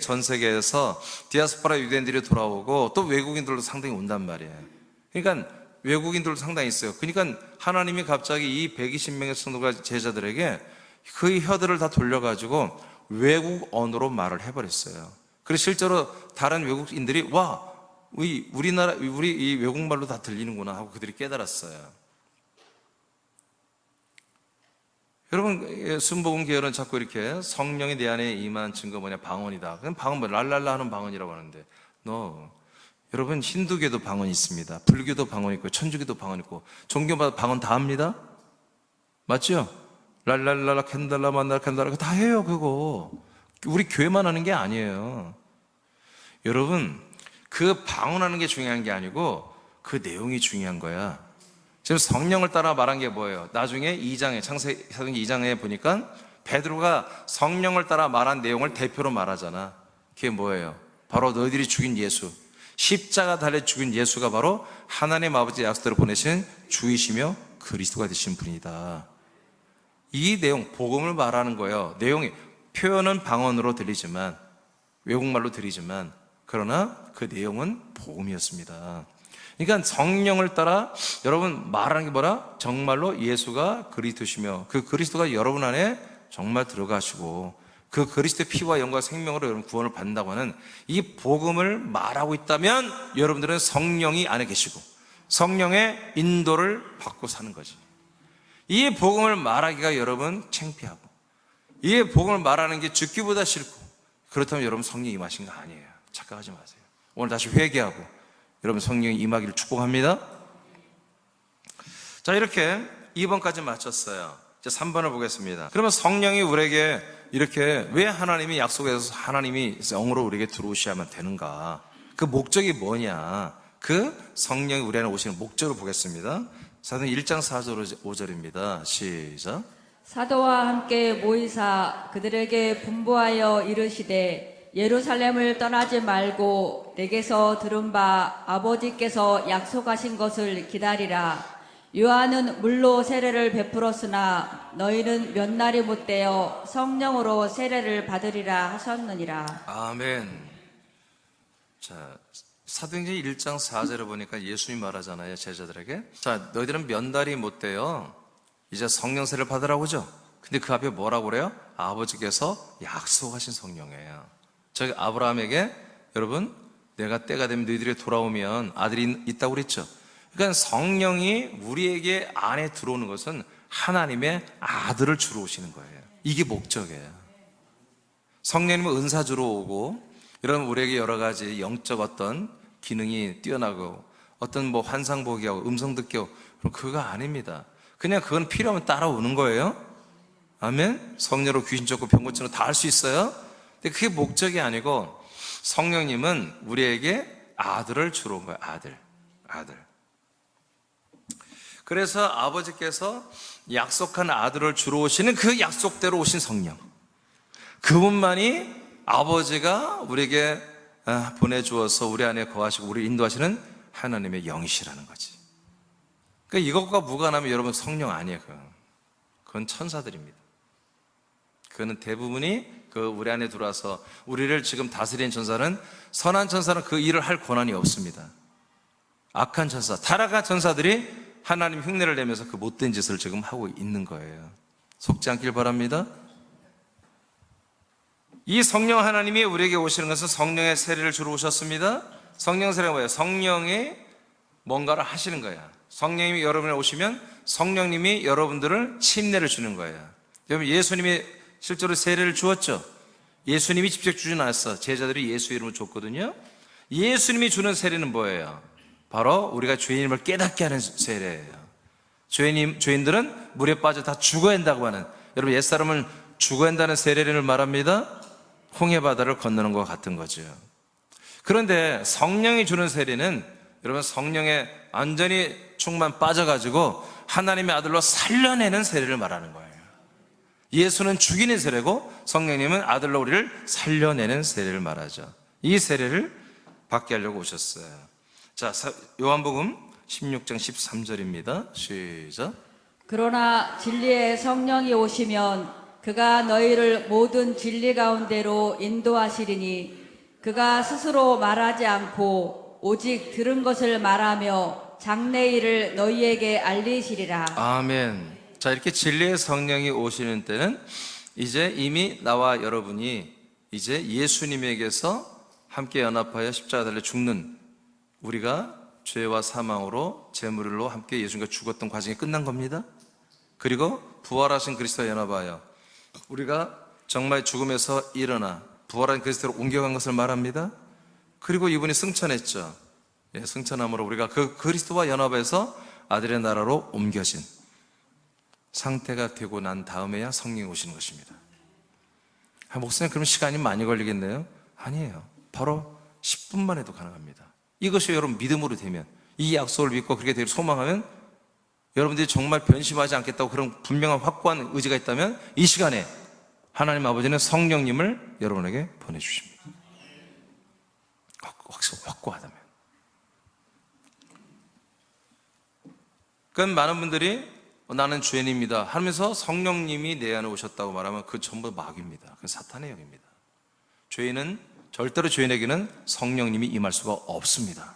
전 세계에서 디아스포라 유대인들이 돌아오고 또 외국인들도 상당히 온단 말이에요. 그러니까 외국인들도 상당히 있어요. 그러니까 하나님이 갑자기 이 120명의 성도가 제자들에게 그 혀들을 다 돌려가지고 외국 언어로 말을 해버렸어요. 그래서 실제로 다른 외국인들이 와, 우리 이 외국말로 다 들리는구나 하고 그들이 깨달았어요. 여러분, 순복음 계열은 자꾸 이렇게 성령이 내 안에 임한 증거 뭐냐, 방언이다. 그럼 방언 뭐 랄랄라 하는 방언이라고 하는데, 여러분, 힌두교도 방언이 있습니다. 불교도 방언이 있고, 천주교도 방언이 있고, 종교마다 방언 다 합니다. 맞죠? 랄랄라 캔달라 만날 캔달라 다 해요. 그거 우리 교회만 하는 게 아니에요. 여러분, 그 방언하는 게 중요한 게 아니고 그 내용이 중요한 거야. 지금 성령을 따라 말한 게 뭐예요? 나중에 2장에 창세기 2장에 보니까 베드로가 성령을 따라 말한 내용을 대표로 말하잖아. 그게 뭐예요? 바로 너희들이 죽인 예수, 십자가 달려 죽인 예수가 바로 하나님 아버지의 약속대로 보내신 주이시며 그리스도가 되신 분이다. 이 내용, 복음을 말하는 거예요. 내용이, 표현은 방언으로 들리지만, 외국말로 들리지만, 그러나 그 내용은 복음이었습니다. 그러니까 성령을 따라 여러분 말하는 게 뭐라? 정말로 예수가 그리스도시며 그 그리스도가 여러분 안에 정말 들어가시고 그 그리스도의 피와 영과 생명으로 여러분 구원을 받는다고 하는 이 복음을 말하고 있다면 여러분들은 성령이 안에 계시고 성령의 인도를 받고 사는 거지. 이 복음을 말하기가 여러분 창피하고 이 복음을 말하는 게 죽기보다 싫고 그렇다면 여러분 성령이 임하신 거 아니에요. 착각하지 마세요. 오늘 다시 회개하고 여러분 성령이 임하기를 축복합니다. 자, 이렇게 2번까지 마쳤어요. 이제 3번을 보겠습니다. 그러면 성령이 우리에게 이렇게 왜 하나님이 약속해서 하나님이 영으로 우리에게 들어오셔야만 되는가? 그 목적이 뭐냐? 그 성령이 우리 안에 오시는 목적을 보겠습니다. 사도행 1장 4절 5절입니다. 시작. 사도와 함께 모이사 그들에게 분부하여 이르시되 예루살렘을 떠나지 말고 내게서 들은 바 아버지께서 약속하신 것을 기다리라. 요한은 물로 세례를 베풀었으나 너희는 몇 날이 못되어 성령으로 세례를 받으리라 하셨느니라. 아멘. 자, 사도행전 1장 4절을 보니까 예수님이 말하잖아요, 제자들에게. 자, 너희들은 몇 달이 못되어 이제 성령세를 받으라고죠. 근데 그 앞에 뭐라고 그래요? 아버지께서 약속하신 성령이에요. 저기 아브라함에게 여러분 내가 때가 되면 너희들이 돌아오면 아들이 있다고 그랬죠. 그러니까 성령이 우리에게 안에 들어오는 것은 하나님의 아들을 주러 오시는 거예요. 이게 목적이에요. 성령님은 은사 주러 오고 여러분 우리에게 여러 가지 영적 어떤 기능이 뛰어나고 어떤 뭐 환상 보게 하고 음성 듣게 하고 그거 아닙니다. 그냥 그건 필요하면 따라오는 거예요. 아멘. 성령으로 귀신 쫓고 병 고치는 거 다 할 수 있어요. 근데 그게 목적이 아니고 성령님은 우리에게 아들을 주러 온 거예요. 아들. 그래서 아버지께서 약속한 아들을 주러 오시는 그 약속대로 오신 성령. 그분만이 아버지가 우리에게 보내주어서 우리 안에 거하시고 우리를 인도하시는 하나님의 영이시라는 거지. 그러니까 이것과 무관하면 여러분 성령 아니에요. 그건 천사들입니다. 그거는 대부분이 우리 안에 들어와서 우리를 지금 다스리는 천사는, 선한 천사는 그 일을 할 권한이 없습니다. 악한 천사, 타락한 천사들이 하나님 흉내를 내면서 그 못된 짓을 지금 하고 있는 거예요. 속지 않길 바랍니다. 이 성령 하나님이 우리에게 오시는 것은 성령의 세례를 주러 오셨습니다. 성령 세례가 뭐예요? 성령이 뭔가를 하시는 거야. 성령님이 여러분에 오시면 성령님이 여러분들을 침례를 주는 거예요. 여러분, 예수님이 실제로 세례를 주었죠. 예수님이 직접 주진 않았어. 제자들이 예수 이름을 줬거든요. 예수님이 주는 세례는 뭐예요? 바로 우리가 죄인임을 깨닫게 하는 세례예요. 죄인들은 물에 빠져 다 죽어야 한다고 하는, 여러분, 옛사람은 죽어야 한다는 세례를 말합니다. 홍해 바다를 건너는 것과 같은 거죠. 그런데 성령이 주는 세례는 여러분, 성령에 완전히 충만 빠져가지고 하나님의 아들로 살려내는 세례를 말하는 거예요. 예수는 죽이는 세례고 성령님은 아들로 우리를 살려내는 세례를 말하죠. 이 세례를 받게 하려고 오셨어요. 자, 요한복음 16장 13절입니다. 시작. 그러나 진리의 성령이 오시면 그가 너희를 모든 진리 가운데로 인도하시리니 그가 스스로 말하지 않고 오직 들은 것을 말하며 장래일을 너희에게 알리시리라. 아멘. 자, 이렇게 진리의 성령이 오시는 때는 이제 이미 나와 여러분이 이제 예수님에게서 함께 연합하여 십자가 달려 죽는, 우리가 죄와 사망으로 제물로 함께 예수님과 죽었던 과정이 끝난 겁니다. 그리고 부활하신 그리스도와 연합하여 우리가 정말 죽음에서 일어나 부활한 그리스도로 옮겨간 것을 말합니다. 그리고 이분이 승천했죠. 예, 승천함으로 우리가 그 그리스도와 연합해서 아들의 나라로 옮겨진 상태가 되고 난 다음에야 성령이 오시는 것입니다. 목사님, 그럼 시간이 많이 걸리겠네요? 아니에요. 바로 10분만 해도 가능합니다. 이것이 여러분 믿음으로 되면, 이 약속을 믿고 그렇게 되기를 소망하면, 여러분들이 정말 변심하지 않겠다고 그런 분명한 확고한 의지가 있다면 이 시간에 하나님 아버지는 성령님을 여러분에게 보내주십니다. 확고하다면. 그건 많은 분들이 나는 죄인입니다 하면서 성령님이 내 안에 오셨다고 말하면 그 전부 마귀입니다. 그건 사탄의 영입니다. 죄인은 절대로, 죄인에게는 성령님이 임할 수가 없습니다.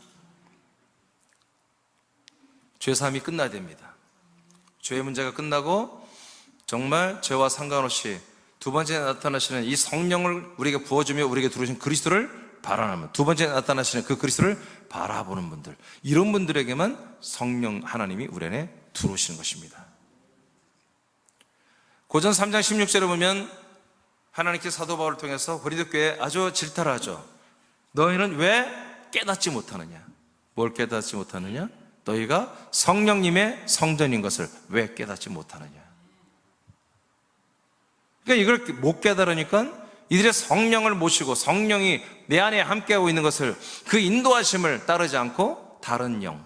죄사함이 끝나야 됩니다. 죄의 문제가 끝나고 정말 죄와 상관없이 두 번째 나타나시는 이 성령을 우리에게 부어주며 우리에게 들어오신 그리스도를 바라보면, 두 번째 나타나시는 그 그리스도를 바라보는 분들, 이런 분들에게만 성령 하나님이 우리 안에 들어오시는 것입니다. 고전 3장 16절에 보면 하나님께 사도 바울을 통해서 고린도 교회에 아주 질타를 하죠. 너희는 왜 깨닫지 못하느냐? 뭘 깨닫지 못하느냐? 너희가 성령님의 성전인 것을 왜 깨닫지 못하느냐? 그러니까 이걸 못 깨달으니까 이들의 성령을 모시고 성령이 내 안에 함께하고 있는 것을, 그 인도하심을 따르지 않고 다른 영,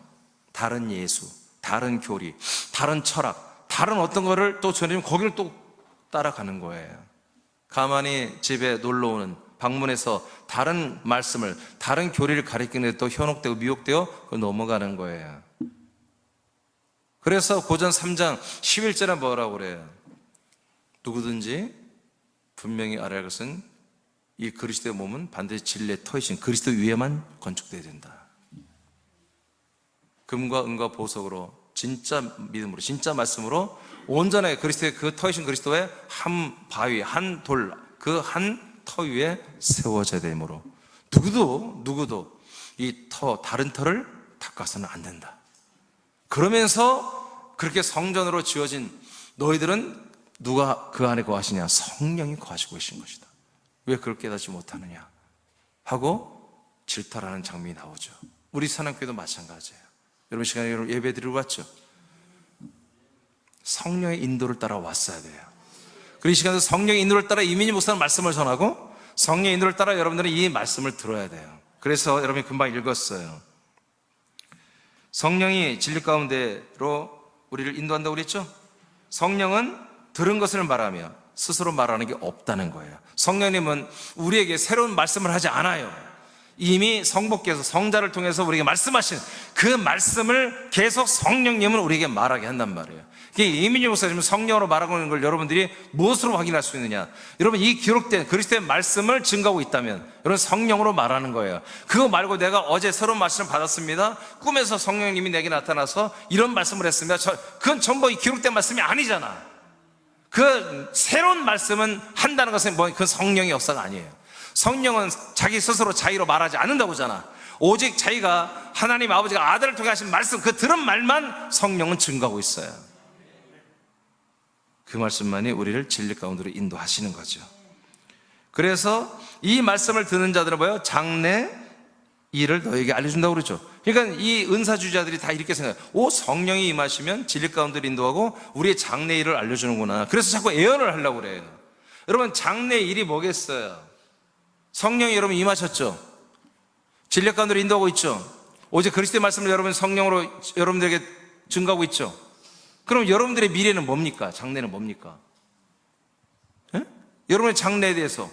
다른 예수, 다른 교리, 다른 철학, 다른 어떤 거를 또 전해주면 거기를 또 따라가는 거예요. 가만히 집에 놀러오는, 방문해서 다른 말씀을, 다른 교리를 가리키는데 또 현혹되고 미혹되어 넘어가는 거예요. 그래서 고전 3장 11절에 뭐라고 그래요? 누구든지 분명히 알아야 할 것은 이 그리스도의 몸은 반드시 진리의 터이신 그리스도 위에만 건축되어야 된다. 금과 은과 보석으로, 진짜 믿음으로, 진짜 말씀으로 온전하게 그리스도의 그 터이신 그리스도의 한 바위, 한 돌, 그 한 터 위에 세워져야 되므로 누구도 이 터, 다른 터를 닦아서는 안 된다. 그러면서 그렇게 성전으로 지어진 너희들은 누가 그 안에 거하시냐? 성령이 거하시고 계신 것이다. 왜 그걸 깨닫지 못하느냐? 하고 질타라는 장면이 나오죠. 우리 사랑교회도 마찬가지예요. 여러분 시간에 여러분 예배 드리러 왔죠? 성령의 인도를 따라 왔어야 돼요. 그리고 이 시간에 성령의 인도를 따라 이민희 목사는 말씀을 전하고 성령의 인도를 따라 여러분들은 이 말씀을 들어야 돼요. 그래서 여러분이 금방 읽었어요. 성령이 진리 가운데로 우리를 인도한다고 그랬죠? 성령은 들은 것을 말하며 스스로 말하는 게 없다는 거예요. 성령님은 우리에게 새로운 말씀을 하지 않아요. 이미 성부께서 성자를 통해서 우리에게 말씀하신 그 말씀을 계속 성령님은 우리에게 말하게 한단 말이에요. 이민희 목사님 성령으로 말하고 있는 걸 여러분들이 무엇으로 확인할 수 있느냐? 여러분 이 기록된 그리스도의 말씀을 증거하고 있다면 여러분 성령으로 말하는 거예요. 그거 말고 내가 어제 새로운 말씀을 받았습니다. 꿈에서 성령님이 내게 나타나서 이런 말씀을 했습니다. 그건 전부 이 기록된 말씀이 아니잖아. 그 새로운 말씀은 한다는 것은 그건 성령의 역사가 아니에요. 성령은 자기 스스로 자기로 말하지 않는다고 하잖아. 오직 자기가 하나님 아버지가 아들을 통해 하신 말씀, 그 들은 말만 성령은 증거하고 있어요. 그 말씀만이 우리를 진리 가운데로 인도하시는 거죠. 그래서 이 말씀을 듣는 자들은 뭐예요? 장래 일을 너에게 알려준다고 그러죠. 그러니까 이 은사주자들이 다 이렇게 생각해요. 오, 성령이 임하시면 진리 가운데로 인도하고 우리의 장래 일을 알려주는구나. 그래서 자꾸 예언을 하려고 그래요. 여러분, 장래 일이 뭐겠어요? 성령이 여러분 임하셨죠? 진리 가운데로 인도하고 있죠? 오직 그리스도의 말씀을 여러분 성령으로 여러분들에게 증거하고 있죠? 그럼 여러분들의 미래는 뭡니까? 장래는 뭡니까? 예? 여러분의 장래에 대해서,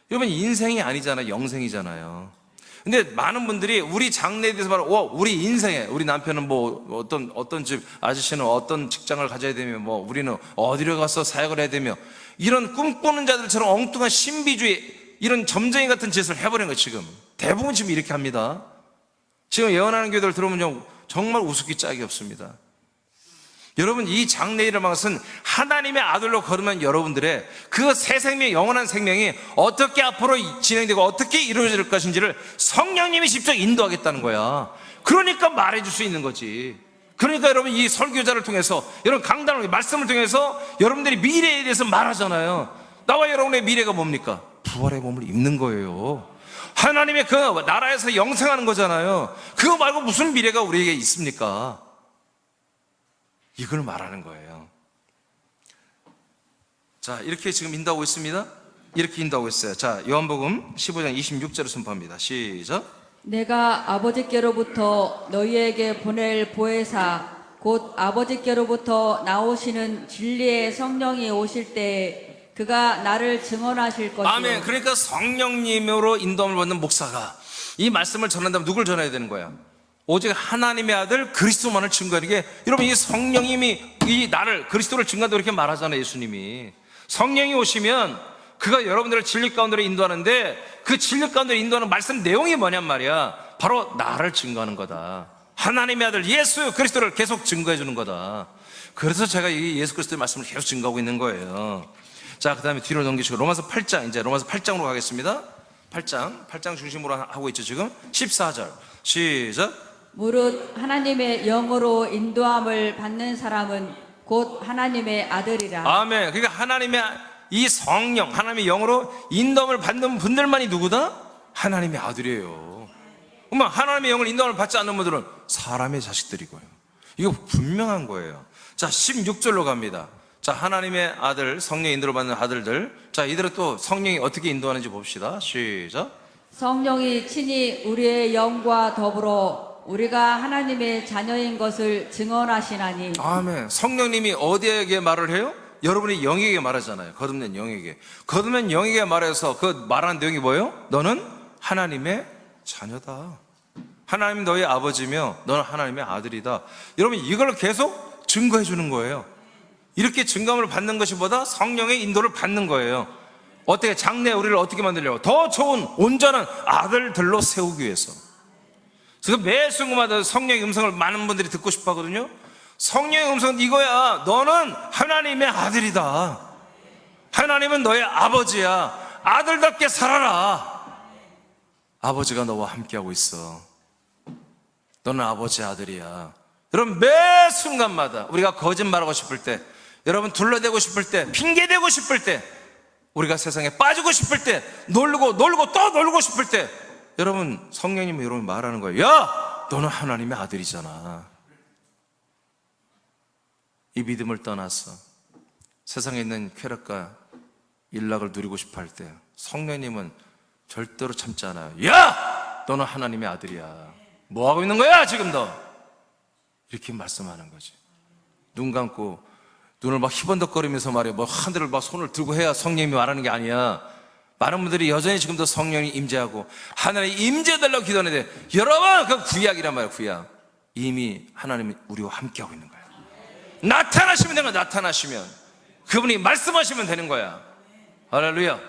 여러분 인생이 아니잖아요. 영생이잖아요. 근데 많은 분들이 우리 장래에 대해서 말하고, 우리 인생에, 우리 남편은 뭐 어떤 집, 아저씨는 어떤 직장을 가져야 되며, 뭐 우리는 어디로 가서 사역을 해야 되며, 이런 꿈꾸는 자들처럼 엉뚱한 신비주의, 이런 점쟁이 같은 짓을 해버린 거예요. 지금 대부분 지금 이렇게 합니다. 지금 예언하는 교회들 들어보면 정말 우습기 짝이 없습니다. 여러분, 이 장래일이라는 것은 하나님의 아들로 걸으면 여러분들의 그 새 생명, 영원한 생명이 어떻게 앞으로 진행되고 어떻게 이루어질 것인지를 성령님이 직접 인도하겠다는 거야. 그러니까 말해줄 수 있는 거지. 그러니까 여러분, 이 설교자를 통해서, 여러분 강단을, 말씀을 통해서 여러분들이 미래에 대해서 말하잖아요. 나와 여러분의 미래가 뭡니까? 부활의 몸을 입는 거예요. 하나님의 그 나라에서 영생하는 거잖아요. 그거 말고 무슨 미래가 우리에게 있습니까? 이걸 말하는 거예요. 자, 이렇게 지금 인도하고 있습니다. 이렇게 인도하고 있어요. 자, 요한복음 15장 26절을 선포합니다. 시작. 내가 아버지께로부터 너희에게 보낼 보혜사 곧 아버지께로부터 나오시는 진리의 성령이 오실 때 그가 나를 증언하실 것이요. 아멘. 그러니까 성령님으로 인도함을 받는 목사가 이 말씀을 전한다면 누굴 전해야 되는 거야? 오직 하나님의 아들 그리스도만을 증거하는 게, 여러분, 이 성령님이 이 나를, 그리스도를 증거한다고 이렇게 말하잖아요. 예수님이. 성령이 오시면 그가 여러분들을 진리 가운데로 인도하는데, 그 진리 가운데로 인도하는 말씀 내용이 뭐냔 말이야. 바로 나를 증거하는 거다. 하나님의 아들 예수 그리스도를 계속 증거해 주는 거다. 그래서 제가 이 예수 그리스도의 말씀을 계속 증거하고 있는 거예요. 자, 그 다음에 뒤로 넘기시고 로마서 8장, 이제 로마서 8장으로 가겠습니다. 8장 중심으로 하고 있죠. 지금 14절 시작. 무릇 하나님의 영으로 인도함을 받는 사람은 곧 하나님의 아들이라. 아멘. 그러니까 하나님의 이 성령, 하나님의 영으로 인도함을 받는 분들만이 누구다? 하나님의 아들이에요. 그러면 하나님의 영을 인도함을 받지 않는 분들은 사람의 자식들이고요. 이거 분명한 거예요. 자, 16절로 갑니다. 자, 하나님의 아들, 성령 인도를 받는 아들들. 자, 이들은 또 성령이 어떻게 인도하는지 봅시다. 시작. 성령이 친히 우리의 영과 더불어 우리가 하나님의 자녀인 것을 증언하시나니. 아멘. 성령님이 어디에게 말을 해요? 여러분이 영에게 말하잖아요. 거듭낸 영에게. 거듭낸 영에게 말해서 그 말하는 내용이 뭐예요? 너는 하나님의 자녀다. 하나님 너의 아버지며 너는 하나님의 아들이다. 여러분, 이걸 계속 증거해 주는 거예요. 이렇게 증거함을 받는 것이 보다 성령의 인도를 받는 거예요. 어떻게, 장래 우리를 어떻게 만들려고? 더 좋은 온전한 아들들로 세우기 위해서. 그래서 매 순간마다 성령의 음성을 많은 분들이 듣고 싶어 하거든요. 성령의 음성은 이거야. 너는 하나님의 아들이다. 하나님은 너의 아버지야. 아들답게 살아라. 아버지가 너와 함께하고 있어. 너는 아버지의 아들이야. 여러분, 매 순간마다 우리가 거짓말하고 싶을 때, 여러분 둘러대고 싶을 때, 핑계대고 싶을 때, 우리가 세상에 빠지고 싶을 때, 놀고 또 놀고 싶을 때, 여러분, 성령님이 여러분 말하는 거예요. 야, 너는 하나님의 아들이잖아. 이 믿음을 떠나서 세상에 있는 쾌락과 일락을 누리고 싶어 할 때 성령님은 절대로 참지 않아요. 야, 너는 하나님의 아들이야. 뭐 하고 있는 거야 지금 너? 이렇게 말씀하는 거지. 눈 감고 눈을 막 희번덕거리면서 말이야, 뭐 하늘을 막 손을 들고 해야 성령님이 말하는 게 아니야. 많은 분들이 여전히 지금도 성령이 임재하고 하나님 임재해달라고 기도하는데, 여러분, 그 구약이란 말이야. 구약. 이미 하나님이 우리와 함께하고 있는 거야. 나타나시면 되는 거야. 나타나시면 그분이 말씀하시면 되는 거야. 할렐루야.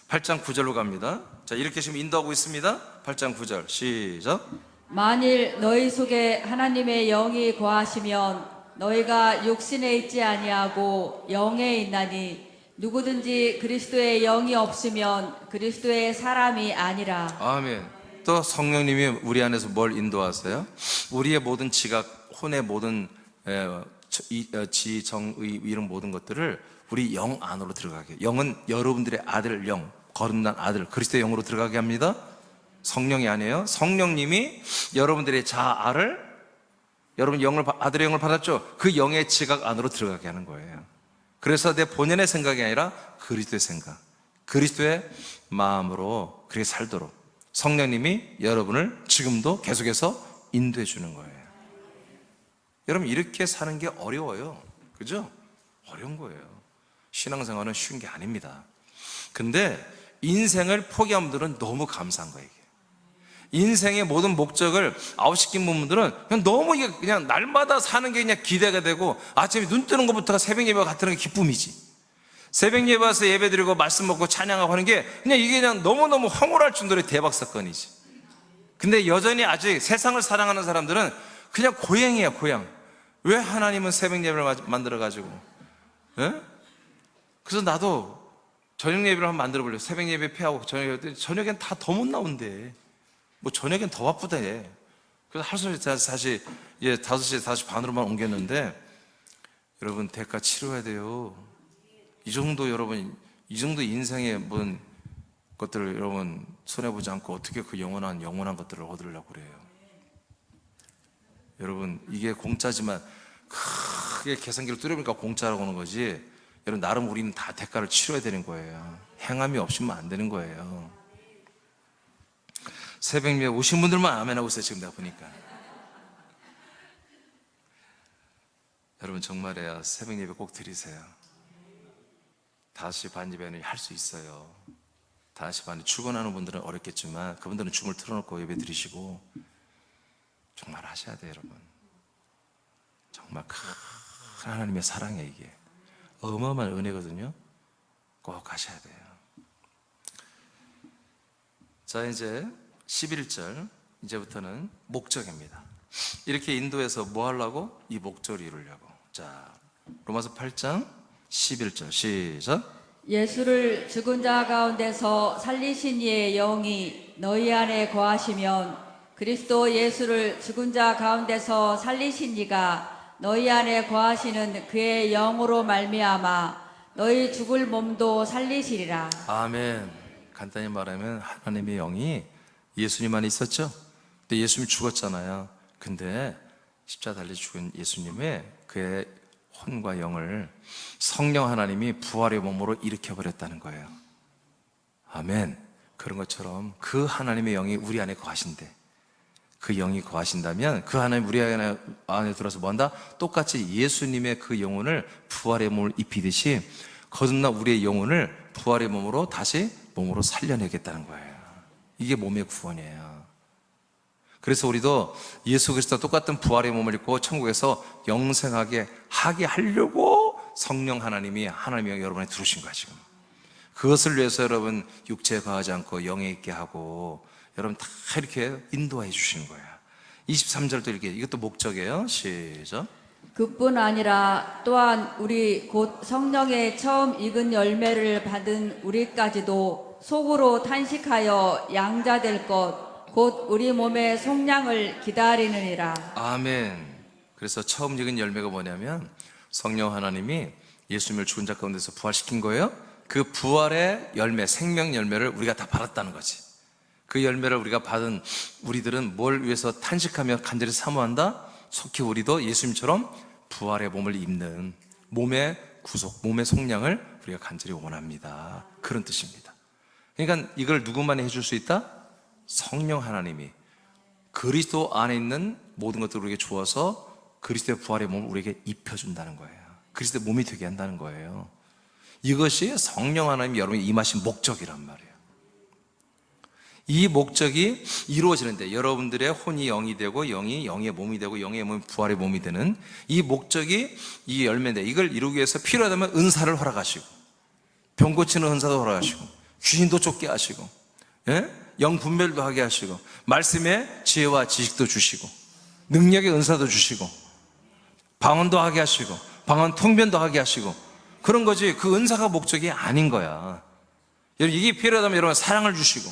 8장 9절로 갑니다. 자, 이렇게 지금 인도하고 있습니다. 8장 9절 시작. 만일 너희 속에 하나님의 영이 거하시면 너희가 육신에 있지 아니하고 영에 있나니 누구든지 그리스도의 영이 없으면 그리스도의 사람이 아니라. 아멘. 또 성령님이 우리 안에서 뭘 인도하세요? 우리의 모든 지각, 혼의 모든 지, 정, 의 이런 모든 것들을 우리 영 안으로 들어가게. 영은 여러분들의 아들 영, 거듭난 아들 그리스도의 영으로 들어가게 합니다. 성령이 아니에요. 성령님이 여러분들의 자아를, 여러분 영을, 아들의 영을 받았죠? 그 영의 지각 안으로 들어가게 하는 거예요. 그래서 내 본연의 생각이 아니라 그리스도의 생각, 그리스도의 마음으로 그렇게 살도록 성령님이 여러분을 지금도 계속해서 인도해 주는 거예요. 여러분 이렇게 사는 게 어려워요. 그죠? 어려운 거예요. 신앙생활은 쉬운 게 아닙니다. 근데 인생을 포기한 분들은 너무 감사한 거예요. 인생의 모든 목적을 아웃시킨 분들은 그냥 너무 이게 그냥 날마다 사는 게 그냥 기대가 되고, 아침에 눈 뜨는 것부터가 새벽 예배가 같은 게 기쁨이지. 새벽 예배 와서 예배 드리고 말씀 먹고 찬양하고 하는 게 그냥 이게 그냥 너무너무 황홀할 정도의 대박 사건이지. 근데 여전히 아직 세상을 사랑하는 사람들은 그냥 고향이야, 고향. 왜 하나님은 새벽 예배를 만들어가지고, 예? 그래서 나도 저녁 예배를 한번 만들어 보려고. 새벽 예배 폐하고 저녁엔 다 더 못 나온대. 뭐 저녁엔 더 바쁘대. 그래서 할 수 없이 다시 5시에 다시 반으로만 옮겼는데, 여러분 대가 치러야 돼요. 이 정도 여러분, 이 정도 인생의 모든 것들을 여러분 손해보지 않고 어떻게 그 영원한 것들을 얻으려고 그래요. 여러분 이게 공짜지만 크게 계산기를 뚫어보니까 공짜라고 하는 거지. 여러분 나름 우리는 다 대가를 치러야 되는 거예요. 행함이 없으면 안 되는 거예요. 새벽 예배 오신 분들만 아멘하고 있어요. 지금 내가 보니까. 여러분 정말이에요. 새벽 예배 꼭 드리세요. 5시 반 예배는 할 수 있어요. 5시 반에 출근하는 분들은 어렵겠지만 그분들은 줌을 틀어놓고 예배 드리시고 정말 하셔야 돼요. 여러분 정말 큰 하나님의 사랑이에요. 이게 어마어마한 은혜거든요. 꼭 하셔야 돼요. 자, 이제 11절 이제부터는 목적입니다. 이렇게 인도해서 뭐 하려고? 이 목적을 이루려고. 자, 로마서 8장 11절 시작. 예수를 죽은 자 가운데서 살리신 이의 영이 너희 안에 거하시면 그리스도 예수를 죽은 자 가운데서 살리신 이가 너희 안에 거하시는 그의 영으로 말미암아 너희 죽을 몸도 살리시리라. 아멘. 간단히 말하면 하나님의 영이 예수님 안에 있었죠. 근데 예수님 죽었잖아요. 근데 십자가 달려 죽은 예수님의 그의 혼과 영을 성령 하나님이 부활의 몸으로 일으켜버렸다는 거예요. 아멘. 그런 것처럼 그 하나님의 영이 우리 안에 거하신대. 그 영이 거하신다면 그 하나님 우리 안에 들어서 뭐한다? 똑같이 예수님의 그 영혼을 부활의 몸을 입히듯이 거듭난 우리의 영혼을 부활의 몸으로 다시 몸으로 살려내겠다는 거예요. 이게 몸의 구원이에요. 그래서 우리도 예수 그리스도와 똑같은 부활의 몸을 입고 천국에서 영생하게 하게 하려고 성령 하나님이 하나님의 영 여러분에 들으신 거야 지금. 그것을 위해서 여러분 육체에 거하지 않고 영에 있게 하고 여러분 다 이렇게 인도해 주시는 거예요. 23절도 이렇게, 이것도 목적이에요. 시작. 그뿐 아니라 또한 우리 곧 성령의 처음 익은 열매를 받은 우리까지도 속으로 탄식하여 양자될 것 곧 우리 몸의 속량을 기다리느니라. 아멘. 그래서 처음 익은 열매가 뭐냐면 성령 하나님이 예수님을 죽은 자 가운데서 부활시킨 거예요. 그 부활의 열매, 생명 열매를 우리가 다 받았다는 거지. 그 열매를 우리가 받은 우리들은 뭘 위해서 탄식하며 간절히 사모한다? 속히 우리도 예수님처럼 부활의 몸을 입는 몸의 구속, 몸의 속량을 우리가 간절히 원합니다. 그런 뜻입니다. 그러니까 이걸 누구만이 해줄 수 있다? 성령 하나님이 그리스도 안에 있는 모든 것들을 우리에게 주어서 그리스도의 부활의 몸을 우리에게 입혀준다는 거예요. 그리스도의 몸이 되게 한다는 거예요. 이것이 성령 하나님이 여러분이 임하신 목적이란 말이에요. 이 목적이 이루어지는데 여러분들의 혼이 영이 되고 영이 영의 몸이 되고 영의 몸이 부활의 몸이 되는 이 목적이 이 열매인데, 이걸 이루기 위해서 필요하다면 은사를 허락하시고 병 고치는 은사도 허락하시고 귀신도 쫓게 하시고, 예? 영 분별도 하게 하시고 말씀의 지혜와 지식도 주시고 능력의 은사도 주시고 방언도 하게 하시고 방언 통변도 하게 하시고 그런 거지. 그 은사가 목적이 아닌 거야. 여러분 이게 필요하다면 여러분 사랑을 주시고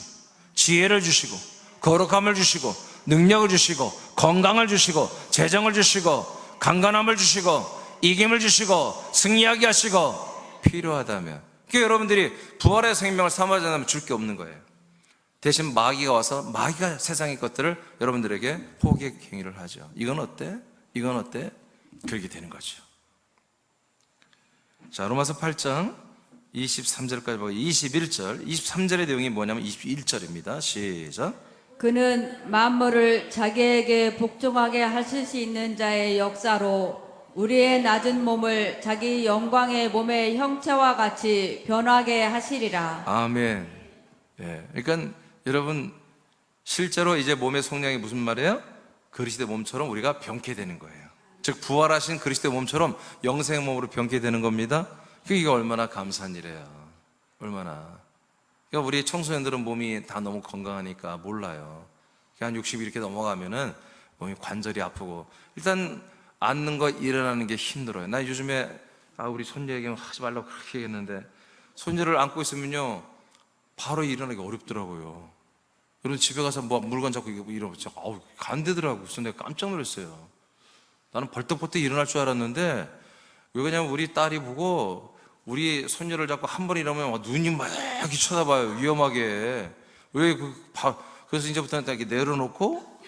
지혜를 주시고 거룩함을 주시고 능력을 주시고 건강을 주시고 재정을 주시고 강건함을 주시고 이김을 주시고 승리하게 하시고 필요하다면, 그러니까 여러분들이 부활의 생명을 삼아지 않으면 줄 게 없는 거예요. 대신 마귀가 와서 마귀가 세상의 것들을 여러분들에게 포기의 행위를 하죠. 이건 어때? 이건 어때? 그렇게 되는 거죠. 자, 로마서 8장 23절까지 보고 21절, 23절의 내용이 뭐냐면 21절입니다. 시작. 그는 만물을 자기에게 복종하게 하실 수 있는 자의 역사로 우리의 낮은 몸을 자기 영광의 몸의 형체와 같이 변하게 하시리라. 아멘. 예. 그러니까 여러분, 실제로 이제 몸의 속량이 무슨 말이에요? 그리스도의 몸처럼 우리가 변케 되는 거예요. 즉 부활하신 그리스도의 몸처럼 영생의 몸으로 변케 되는 겁니다. 그게 얼마나 감사한 일이에요. 얼마나. 그러니까 우리 청소년들은 몸이 다 너무 건강하니까 몰라요. 한 60 이렇게 넘어가면은 몸이 관절이 아프고, 일단 앉는 거 일어나는 게 힘들어요. 나 요즘에 우리 손녀에게 하지 말라고 그렇게 얘기했는데, 손녀를 안고 있으면요 바로 일어나기 어렵더라고요. 여러분 집에 가서 뭐 물건 잡고 이러면 간대더라고요. 그래서 내가 깜짝 놀랐어요. 나는 벌떡벌떡 일어날 줄 알았는데, 왜 그러냐면 우리 딸이 보고 우리 손녀를 잡고 한 번 이러면 눈이 막 이렇게 쳐다봐요. 위험하게. 그래서 이제부터는 딱 이렇게 내려놓고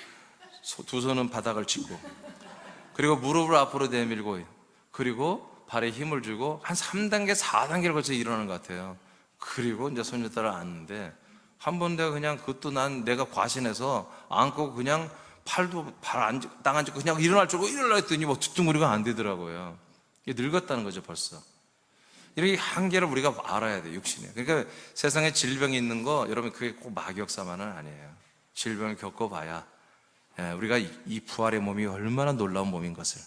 두 손은 바닥을 짚고, 그리고 무릎을 앞으로 내밀고, 그리고 발에 힘을 주고 한 3단계, 4단계를 거쳐 일어나는 것 같아요. 그리고 이제 손녀딸을 안는데, 한 번 내가 그냥 그것도 내가 과신해서 안고 그냥 팔도 땅 안 짚고 그냥 일어날 줄 알고 일어나 했더니 뒤뚱거리가 안 되더라고요. 이게 늙었다는 거죠, 벌써. 이렇게 한계를 우리가 알아야 돼요, 육신에. 그러니까 세상에 질병이 있는 거, 여러분 그게 꼭 마귀역사만은 아니에요. 질병을 겪어봐야 우리가 이 부활의 몸이 얼마나 놀라운 몸인 것을,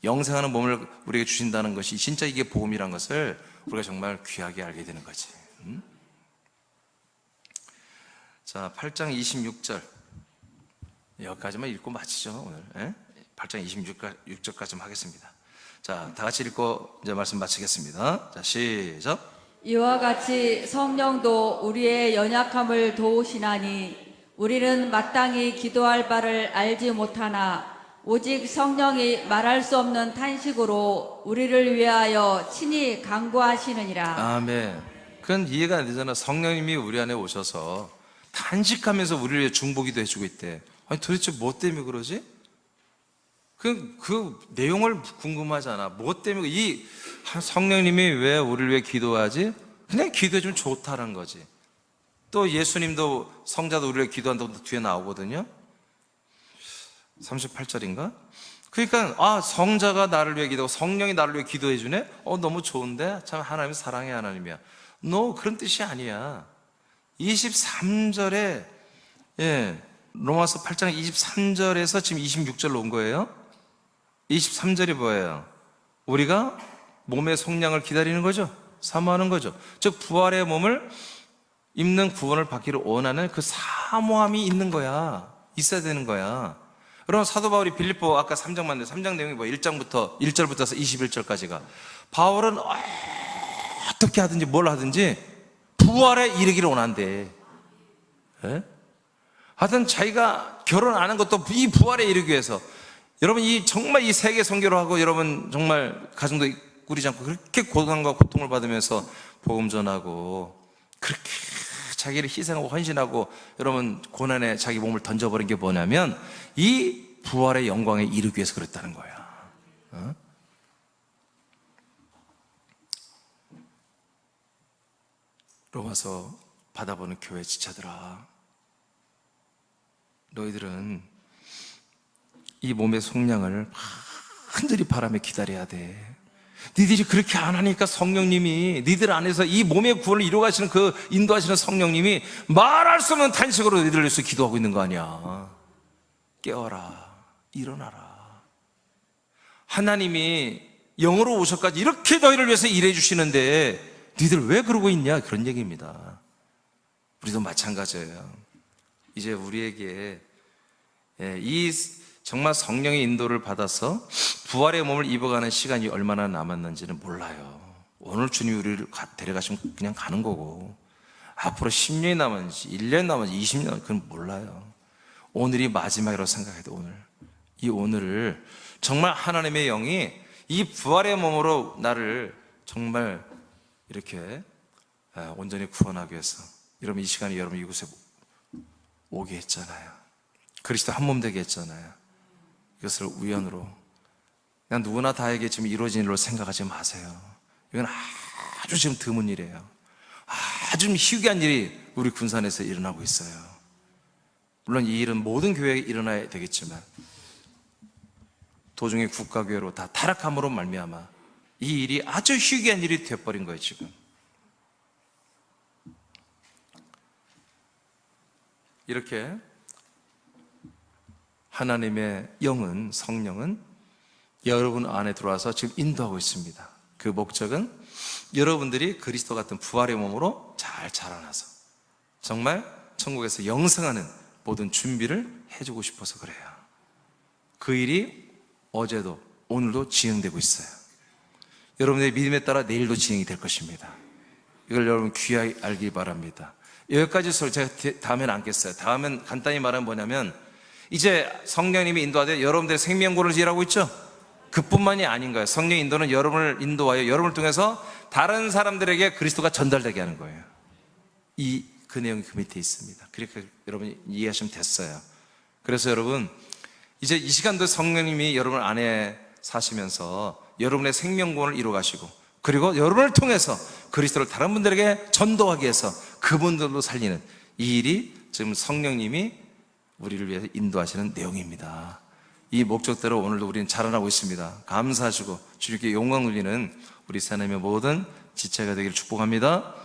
영생하는 몸을 우리에게 주신다는 것이 진짜 이게 보험이란 것을 우리가 정말 귀하게 알게 되는 거지. 자, 8장 26절 여기까지만 읽고 마치죠, 오늘. 8장 26절까지만 하겠습니다. 자, 다 같이 읽고 이제 말씀 마치겠습니다. 자, 시작. 이와 같이 성령도 우리의 연약함을 도우시나니 우리는 마땅히 기도할 바를 알지 못하나 오직 성령이 말할 수 없는 탄식으로 우리를 위하여 친히 간구하시느니라. 아멘. 그건 이해가 안 되잖아. 성령님이 우리 안에 오셔서 탄식하면서 우리를 위해 중보기도 해주고 있대. 아니 도대체 뭐 때문에 그러지? 그 내용을 궁금하잖아. 뭐 때문에 이 성령님이 왜 우리를 위해 기도하지? 그냥 기도해주면 좋다는 거지. 또 예수님도 성자도 우리를 위해 기도한다고 뒤에 나오거든요. 38절인가? 그러니까 성자가 나를 위해 기도하고 성령이 나를 위해 기도해주네? 너무 좋은데? 참 하나님은 사랑의 하나님이야. 그런 뜻이 아니야. 23절에 로마서 8장 23절에서 지금 26절로 온 거예요. 23절이 뭐예요? 우리가 몸의 속량을 기다리는 거죠. 사모하는 거죠. 즉 부활의 몸을 입는 구원을 받기를 원하는 그 사모함이 있는 거야. 있어야 되는 거야. 여러분 사도 바울이 빌립보 아까 3장 만데 3장 내용이 뭐 1절부터 21절까지가 바울은 어떻게 하든지 뭘 하든지 부활에 이르기를 원한대. 하여튼 자기가 결혼 안 한 것도 이 부활에 이르기 위해서. 여러분 정말 이 세계 선교를 하고 여러분 정말 가정도 꾸리지 않고 그렇게 고난과 고통을 받으면서 복음 전하고 그렇게 자기를 희생하고 헌신하고 여러분 고난에 자기 몸을 던져버린 게 뭐냐면 이 부활의 영광에 이르기 위해서 그랬다는 거야. 로마서 받아보는 교회 지체들아, 너희들은 이 몸의 속량을 흔들이 바람에 기다려야 돼. 니들이 그렇게 안 하니까 성령님이 니들 안에서 이 몸의 구원을 이루어가시는 그 인도하시는 성령님이 말할 수 없는 탄식으로 니들을 위해서 기도하고 있는 거 아니야. 깨어라, 일어나라. 하나님이 영으로 오셔까지 이렇게 너희를 위해서 일해 주시는데 니들 왜 그러고 있냐, 그런 얘기입니다. 우리도 마찬가지예요. 이제 우리에게 이 정말 성령의 인도를 받아서 부활의 몸을 입어가는 시간이 얼마나 남았는지는 몰라요. 오늘 주님이 우리를 데려가시면 그냥 가는 거고, 앞으로 10년이 남았는지 1년 남았는지 20년 그건 몰라요. 오늘이 마지막이라고 생각해도 이 오늘을 정말 하나님의 영이 이 부활의 몸으로 나를 정말 이렇게 온전히 구원하기 위해서 여러분 이 시간에 여러분 이곳에 오게 했잖아요. 그리스도 한 몸 되게 했잖아요. 이것을 우연으로 그냥 누구나 다에게 지금 이루어진 일로 생각하지 마세요. 이건 아주 지금 드문 일이에요. 아주 희귀한 일이 우리 군산에서 일어나고 있어요. 물론 이 일은 모든 교회에 일어나야 되겠지만 도중에 국가교회로 다 타락함으로 말미암아 이 일이 아주 희귀한 일이 되어버린 거예요. 지금 이렇게 하나님의 영은, 성령은 여러분 안에 들어와서 지금 인도하고 있습니다. 그 목적은 여러분들이 그리스도 같은 부활의 몸으로 잘 자라나서 정말 천국에서 영생하는 모든 준비를 해주고 싶어서 그래요. 그 일이 어제도 오늘도 진행되고 있어요. 여러분의 믿음에 따라 내일도 진행이 될 것입니다. 이걸 여러분 귀하게 알기 바랍니다. 여기까지 제가 다음에는 안겠어요. 다음엔 간단히 말하면 뭐냐면 이제 성령님이 인도하되 여러분들의 생명고를 일하고 있죠. 그뿐만이 아닌 거예요. 성령 인도는 여러분을 인도하여 여러분을 통해서 다른 사람들에게 그리스도가 전달되게 하는 거예요. 그 내용이 그 밑에 있습니다. 그렇게 여러분이 이해하시면 됐어요. 그래서 여러분 이제 이 시간도 성령님이 여러분 안에 사시면서 여러분의 생명권을 이루어 가시고 그리고 여러분을 통해서 그리스도를 다른 분들에게 전도하기 위해서 그분들도 살리는 이 일이 지금 성령님이 우리를 위해서 인도하시는 내용입니다. 이 목적대로 오늘도 우리는 자라나고 있습니다. 감사하시고 주님께 영광 돌리는 우리 하나님의 모든 지체가 되기를 축복합니다.